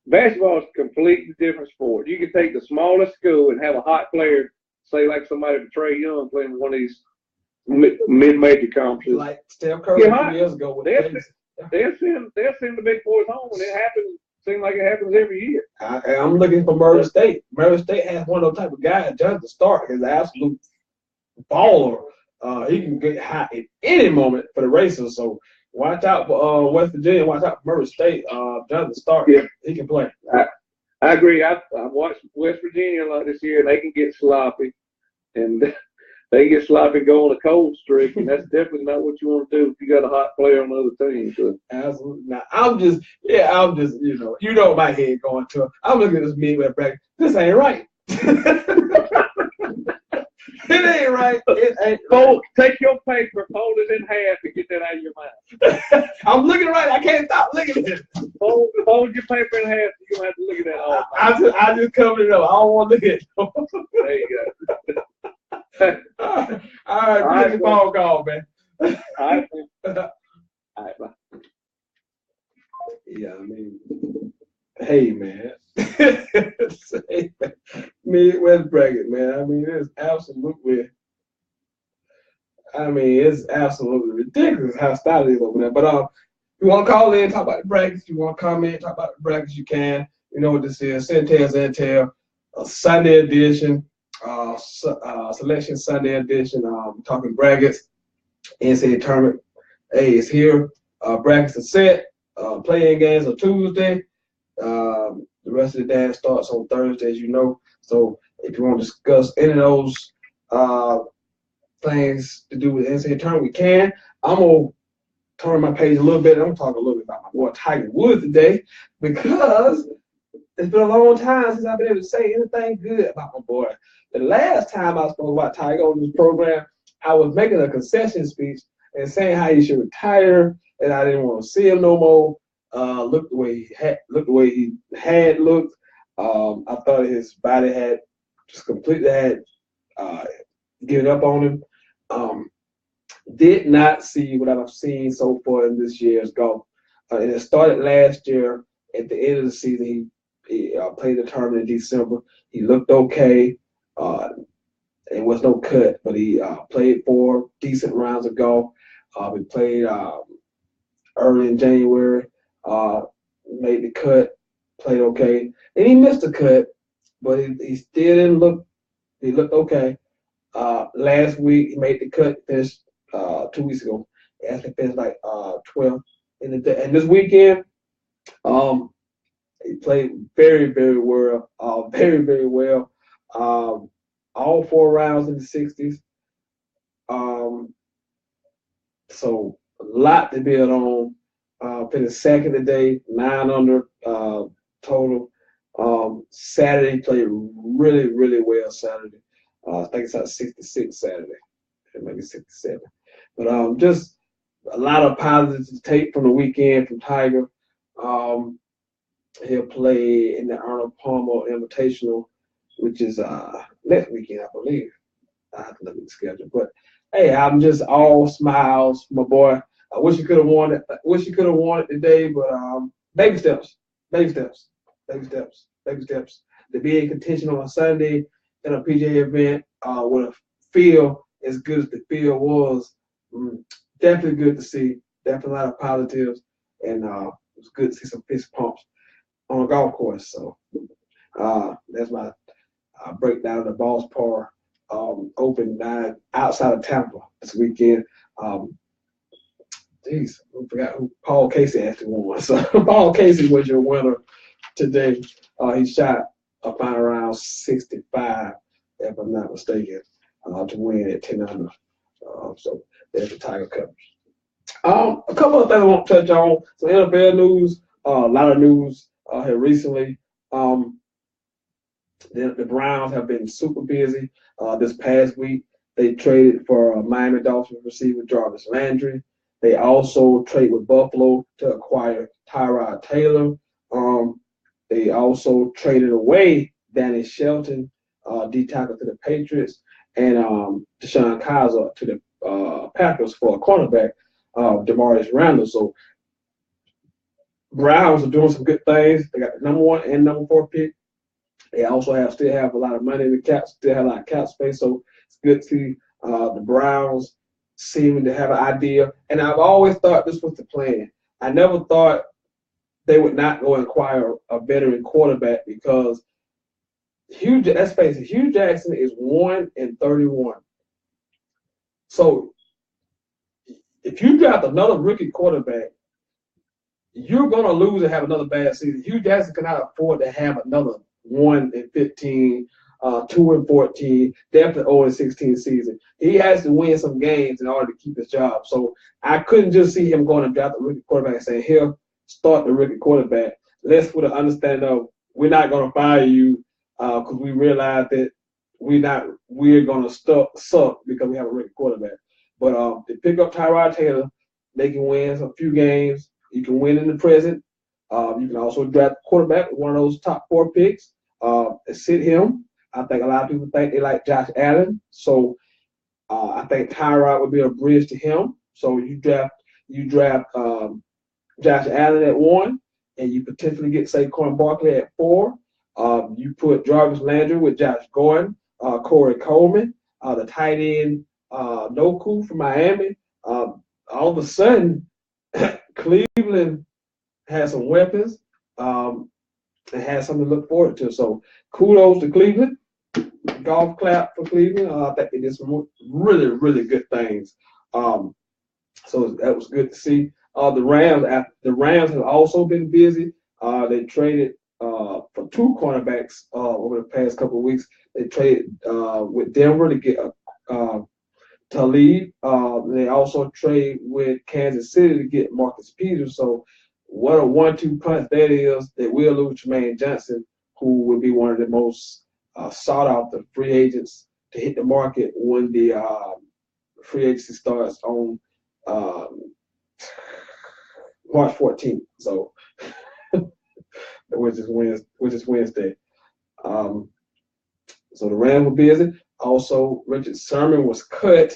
basketball is a completely different sport. You can take the smallest school and have a hot player, say like somebody with Trey Young playing with one of these mid-major conferences. Like Steph Curry 2 years ago. They'll send the big boys home, and it happens. Seems like it happens every year. I'm looking for Murray State. Murray State has one of those type of guys. Just to start, he's an absolute baller. He can get hot at any moment for the Racers. So watch out for West Virginia. Watch out for Murray State. Just to start, he can play. I agree. I watched West Virginia a lot this year. They can get sloppy, and they get sloppy going a cold streak, and that's definitely not what you want to do if you got a hot player on the other team. So. Absolutely. Now, I'm just, my head going to it. I'm looking at this Midwest bracket. This ain't right. It ain't right. It ain't right. Take your paper, fold it in half, and get that out of your mind. I'm looking right. I can't stop looking at it. Fold your paper in half. You don't have to look at that all. I just covered it up. I don't want to look at it. There you go. All right, phone call, man. All right, bye. Yeah, I mean, hey, man. Midwest bracket, man. I mean, it's absolutely ridiculous how style it is over there. But you want to call in, talk about the brackets. You want to comment, talk about the brackets, you can. You know what this is. Sentell, Sunday edition. Selection Sunday edition. Talking brackets, NCAA tournament. Hey, it's here. Brackets are set. Playing games on Tuesday. The rest of the day starts on Thursday, as you know. So if you want to discuss any of those things to do with the NCAA tournament, we can. I'm gonna turn my page a little bit. I'm gonna talk a little bit about my boy Tiger Woods today, because it's been a long time since I've been able to say anything good about my boy. The last time I spoke about Tiger on this program, I was making a concession speech and saying how he should retire, and I didn't want to see him no more. Look the way he had looked. I thought his body had just completely given up on him. Did not see what I've seen so far in this year's golf. And it started last year. At the end of the season, he played the tournament in December. He looked okay. It was no cut, but he played 4 decent rounds of golf. We played early in January, made the cut, played okay. And he missed the cut, but he still didn't look, he looked okay. Last week, he made the cut, finished 2 weeks ago. He actually finished like 12th in the day. And this weekend, he played very, very well, very, very well. All 4 rounds in the 60s. So a lot to build on. Finished second today, 9 under total. Saturday played really, really well Saturday. I think it's at 66 Saturday. maybe 67. But just a lot of positives to take from the weekend from Tiger. Um, he'll play in the Arnold Palmer Invitational, which is next weekend, I believe. I have to look at the schedule. But hey, I'm just all smiles, my boy. I wish you could have won it. I wish you could have won it today, but baby steps, baby steps, baby steps, baby steps. To be in contention on a Sunday in a PGA event with a field as good as the field was, definitely good to see. Definitely a lot of positives, and it was good to see some fist pumps on a golf course. So that's my breakdown of the Valspar Open outside of Tampa this weekend. Geez, I forgot who Paul Casey actually won. So Paul Casey was your winner today. He shot a final round 65, if I'm not mistaken, to win at 10 under. So there's the Tiger coverage. A couple of things I want to touch on. Some NFL news, a lot of news here recently. The Browns have been super busy this past week. They traded for Miami Dolphins receiver Jarvis Landry. They also traded with Buffalo to acquire Tyrod Taylor. They also traded away Danny Shelton, D tackle to the Patriots, and Deshaun Kaiser to the Packers for a cornerback, Demarius Randall. So Browns are doing some good things. They got the number 1 and number 4 pick. They also still have a lot of money in the cap, still have a lot of cap space. So it's good to see the Browns seeming to have an idea. And I've always thought this was the plan. I never thought they would not go and acquire a veteran quarterback because let's face it, Hugh Jackson is 1-31. So if you draft another rookie quarterback, you're going to lose and have another bad season. Hugh Jackson cannot afford to have another 1-15, 2-14, definitely 0-16 season. He has to win some games in order to keep his job. So I couldn't just see him going and draft a rookie quarterback and saying, here, start the rookie quarterback. Let's with an understanding of we're not going to fire you because we realize that we're going to suck because we have a rookie quarterback. But to pick up Tyrod Taylor, they can win a few games. You can win in the present. You can also draft a quarterback with one of those top 4 picks and sit him. I think a lot of people think they like Josh Allen. So I think Tyrod would be a bridge to him. So you draft Josh Allen at 1, and you potentially get Saquon Barkley at 4. You put Jarvis Landry with Josh Gordon, Corey Coleman, the tight end Noku from Miami. All of a sudden, Cleveland has some weapons and has something to look forward to. So kudos to Cleveland. Golf clap for Cleveland. I think they did some really, really good things. So that was good to see. The Rams have also been busy. They traded for 2 cornerbacks over the past couple of weeks. They traded with Denver to get Talib. They also trade with Kansas City to get Marcus Peters. So what a 1-2 punch that is. They will lose Jermaine Johnson, who would be one of the most sought-after free agents to hit the market when the free agency starts on March 14th. So which is Wednesday. So the Rams were busy. Also, Richard Sherman was cut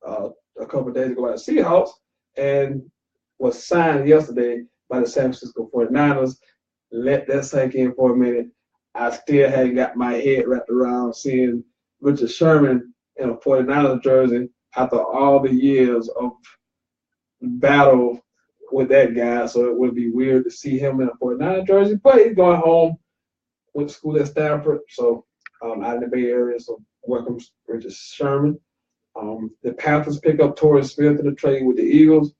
a couple of days ago by the Seahawks and was signed yesterday by the San Francisco 49ers. Let that sink in for a minute. I still hadn't got my head wrapped around seeing Richard Sherman in a 49ers jersey after all the years of battle with that guy. So it would be weird to see him in a 49ers jersey, but he's going home, went to school at Stanford, so out in the Bay Area. So welcome Richard Sherman. The Panthers pick up Torrey Smith in the trade with the Eagles.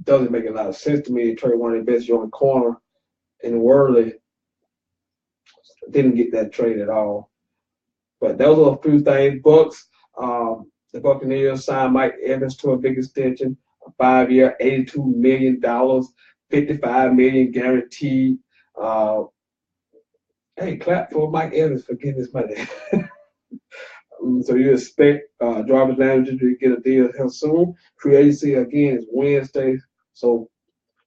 Doesn't make a lot of sense to me to trade one of the best young corner in the world. Didn't get that trade at all. But those are a few things. The Buccaneers signed Mike Evans to a big extension, a 5-year, $82 million, $55 million guaranteed. Hey, clap for Mike Evans for getting his money. So you expect Jarvis Landry to get a deal here soon. Free agency again is Wednesday, so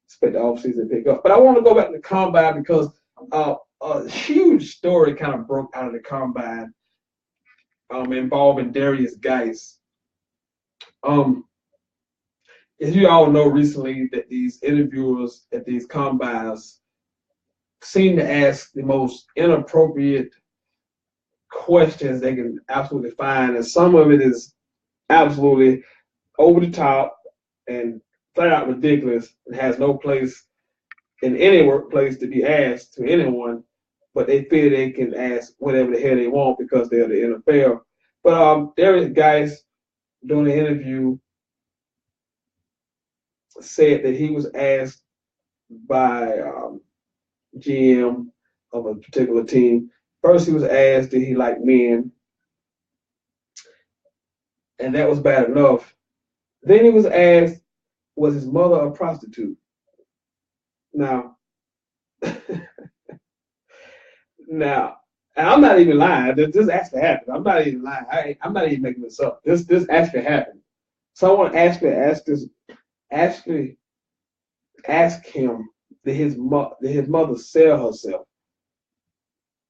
expect the offseason to pick up. But I want to go back to the combine because a huge story kind of broke out of the combine involving Darius Geis. As you all know, recently that these interviewers at these combines seem to ask the most inappropriate questions they can absolutely find, and some of it is absolutely over the top and flat out ridiculous and has no place in any workplace to be asked to anyone, but they feel they can ask whatever the hell they want because they're the NFL. But Darius Geis, during the interview, said that he was asked by GM of a particular team. First, he was asked, did he like men? And that was bad enough. Then he was asked, was his mother a prostitute? Now, now, and I'm not even lying. This actually happened. I'm not even lying. I'm not even making this up. This actually happened. Someone asked him, did his mother sell herself?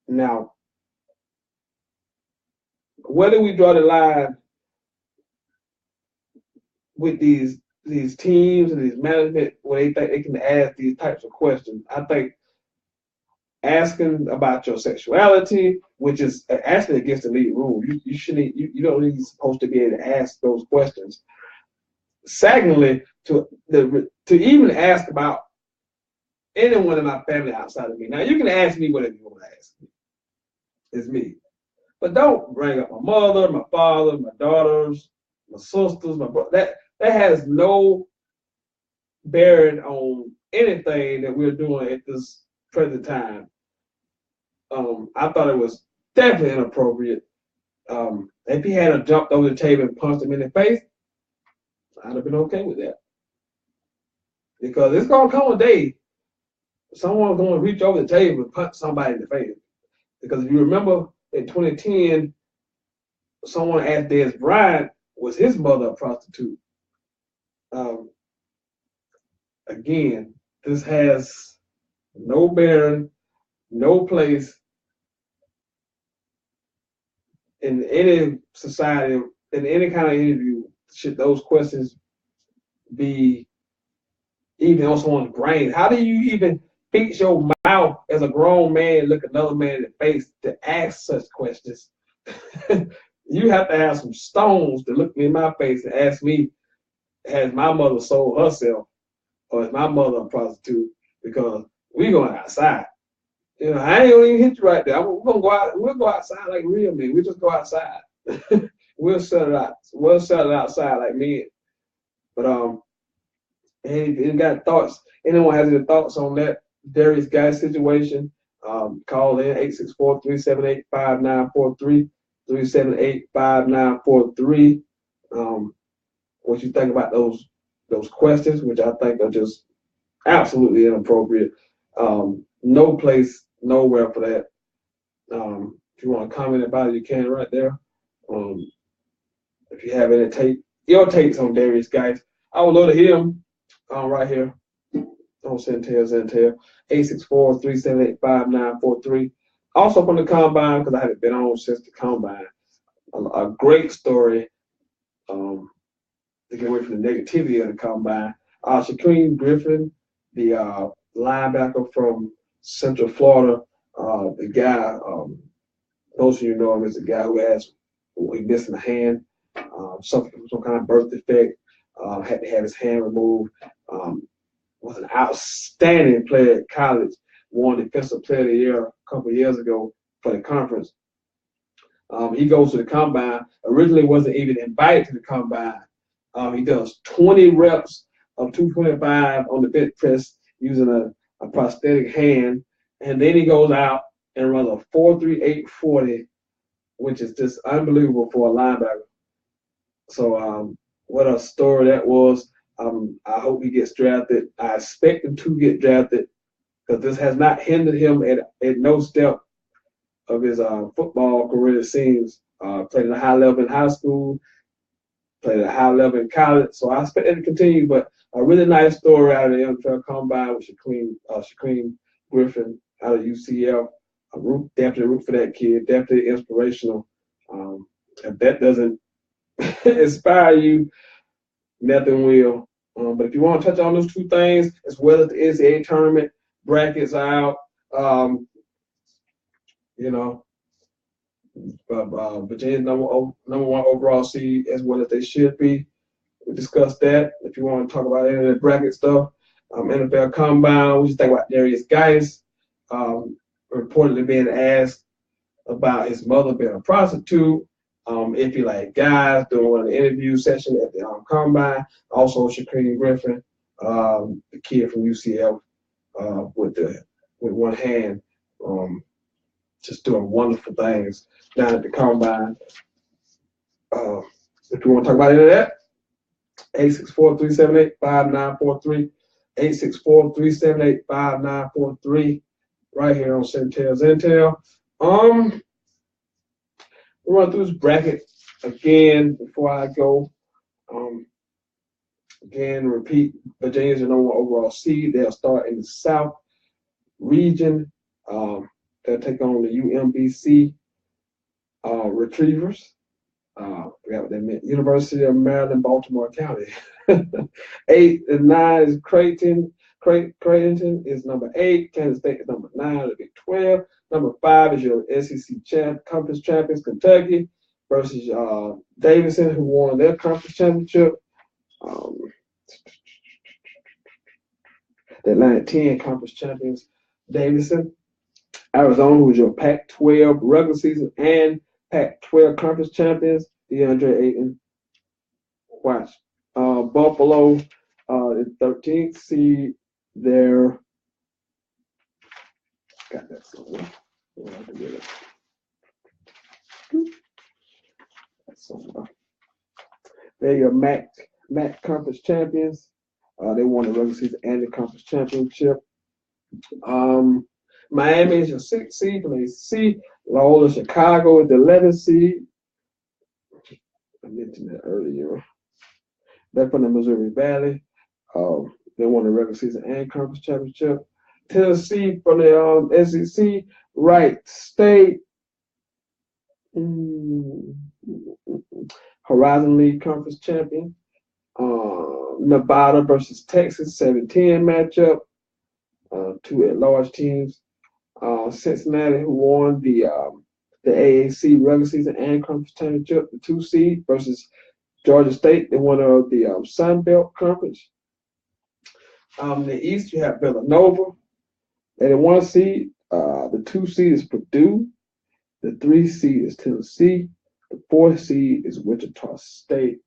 Now, where do we draw the line with these teams and these management where they think they can ask these types of questions? I think asking about your sexuality, which is actually against the league rule, you shouldn't. You don't really supposed to be able to ask those questions. Secondly, to even ask about anyone in my family outside of me. Now you can ask me whatever you want to ask me. It's me. But don't bring up my mother, my father, my daughters, my sisters, my brother. That has no bearing on anything that we're doing at this present time. I thought it was definitely inappropriate. If he had jumped over the table and punched him in the face, I'd have been okay with that. Because it's gonna come a day, someone's gonna reach over the table and punch somebody in the face. Because if you remember in 2010, someone asked Dez Bryant, was his mother a prostitute? Again, this has no bearing, no place in any society, in any kind of interview. Should those questions be even on someone's brain? How do you even fix your mouth as a grown man, look another man in the face to ask such questions? You have to have some stones to look me in my face and ask me, has my mother sold herself, or is my mother a prostitute? Because we going outside. I ain't gonna even hit you right there. We're gonna go out. We'll go outside like real men. We just go outside. We'll set it out. We'll set it outside like men. But any got thoughts? Anyone has any thoughts on that Darius Geis situation? Call in 864-378-5943. 378-5943. What you think about those questions, which I think are just absolutely inappropriate. No place, nowhere for that. If you want to comment about it, you can right there. If you have any your takes on Darius Geis, I would love to hear them right here on Sentell. 864-378-5943. Also from the combine, because I haven't been on since the combine. A great story to get away from the negativity of the combine. Shaquem Griffin, the linebacker from Central Florida, the guy, most of you know him as the guy who he missing a hand, some kind of birth defect, had to have his hand removed. Was an outstanding player at college, won Defensive Player of the Year a couple of years ago for the conference. He goes to the combine. Originally wasn't even invited to the combine. He does 20 reps of 225 on the bench press using a prosthetic hand, and then he goes out and runs a 4.3840, which is just unbelievable for a linebacker. So what a story that was. I hope he gets drafted. I expect him to get drafted because this has not hindered him at no step of his football career, it seems. Played at a high level in high school, played at a high level in college. So I expect that to continue. But a really nice story out of the NFL Combine with Shaquem Griffin out of UCF. Definitely root for that kid. Definitely inspirational. If that doesn't inspire you, nothing will. But if you want to touch on those two things, as well as the NCAA tournament, brackets out, you know, Virginia's number one overall seed, as well as they should be. We discussed that. If you want to talk about any of the bracket stuff, NFL Combine, we just think about Darius Geis, reportedly being asked about his mother being a prostitute. If he like guys during one of the interview sessions at the Combine. Also, Shaquem Griffin, the kid from UCF, with one hand, just doing wonderful things down at the Combine. If you want to talk about any of that, 864-378-5943, 864-378-5943, right here on Sentell. We'll run through this bracket again before I go. Again, repeat, Virginia's the number one overall seed. They'll start in the South region. They'll take on the UMBC Retrievers. Forgot what they meant. University of Maryland, Baltimore County. 8 and 9 is Creighton. Creighton is number 8. Kansas State is number 9. It'll be 12. Number 5 is your SEC conference champions, Kentucky, versus Davidson, who won their conference championship. The Atlantic 10 conference champions, Davidson. Arizona, who is your Pac-12 regular season and Pac-12 conference champions, DeAndre Ayton. Watch. Buffalo, the 13th seed. They're got that somewhere. They're your MAC conference champions. They won the regular season and the conference championship. Miami is your 6th seed from ACC. Loyola Chicago is the 11th seed. I mentioned that earlier. They're from the Missouri Valley. They won the regular season and conference championship. Tennessee from the SEC. Wright State. Horizon League conference champion. Nevada versus Texas 7-10 matchup. Two at-large teams. Cincinnati, who won the AAC regular season and conference championship, the 2 seed versus Georgia State, they won the Sun Belt Conference. The East, you have Villanova. They're the 1 seed. The 2 seed is Purdue. The 3 seed is Tennessee. The 4th seed is Wichita State.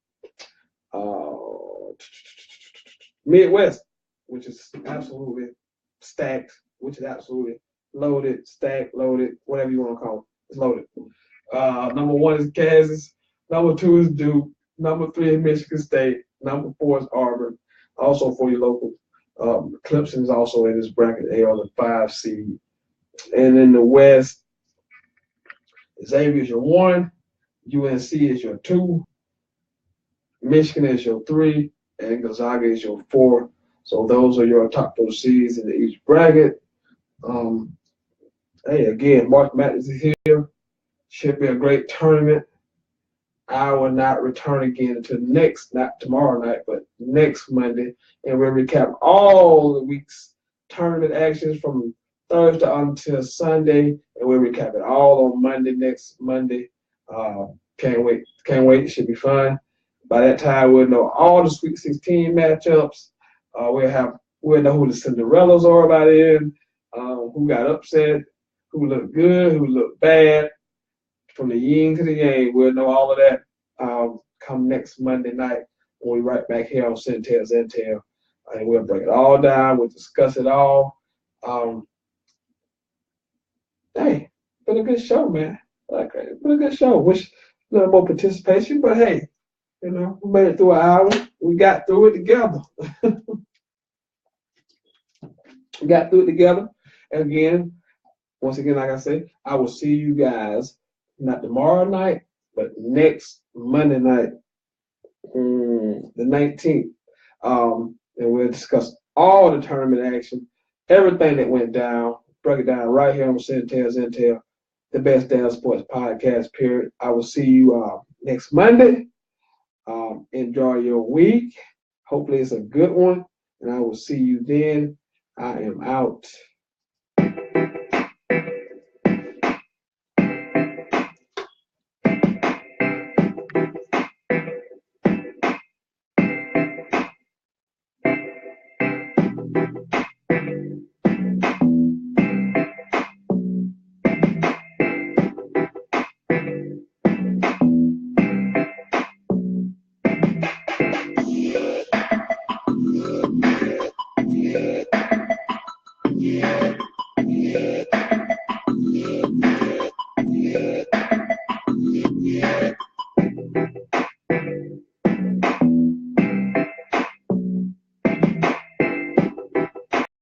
Midwest, which is absolutely stacked, which is absolutely loaded, stacked, loaded, whatever you want to call it. It's loaded. Number 1 is Kansas. Number 2 is Duke. Number 3 is Michigan State. Number 4 is Auburn. Also for your local, Clemson is also in this bracket. They are the 5 seed. And in the West, Xavier is your 1. UNC is your 2. Michigan is your 3. And Gonzaga is your 4. So those are your top 4 seeds in each bracket. Hey, again, March Madness is here. Should be a great tournament. I will not return again until not tomorrow night, but next Monday. And we'll recap all the week's tournament actions from Thursday until Sunday. And we'll recap it all on next Monday. Can't wait. It should be fun. By that time, we'll know all the Sweet 16 matchups. We'll know who the Cinderellas are by then, who got upset, who looked good, who looked bad. From the yin to the yang, we'll know all of that come next Monday night when we right back here on Sentell. And we'll break it all down. We'll discuss it all. Hey, been a good show, man. Been a good show. Wish a little more participation, but hey, we made it through an hour. We got through it together. And once again, like I said, I will see you guys not tomorrow night, But next Monday night, the 19th, and we'll discuss all the tournament action, everything that went down, break it down right here on Sentell, the best damn sports podcast, period. I will see you next Monday. Enjoy your week. Hopefully it's a good one, and I will see you then. I am out. Yeah.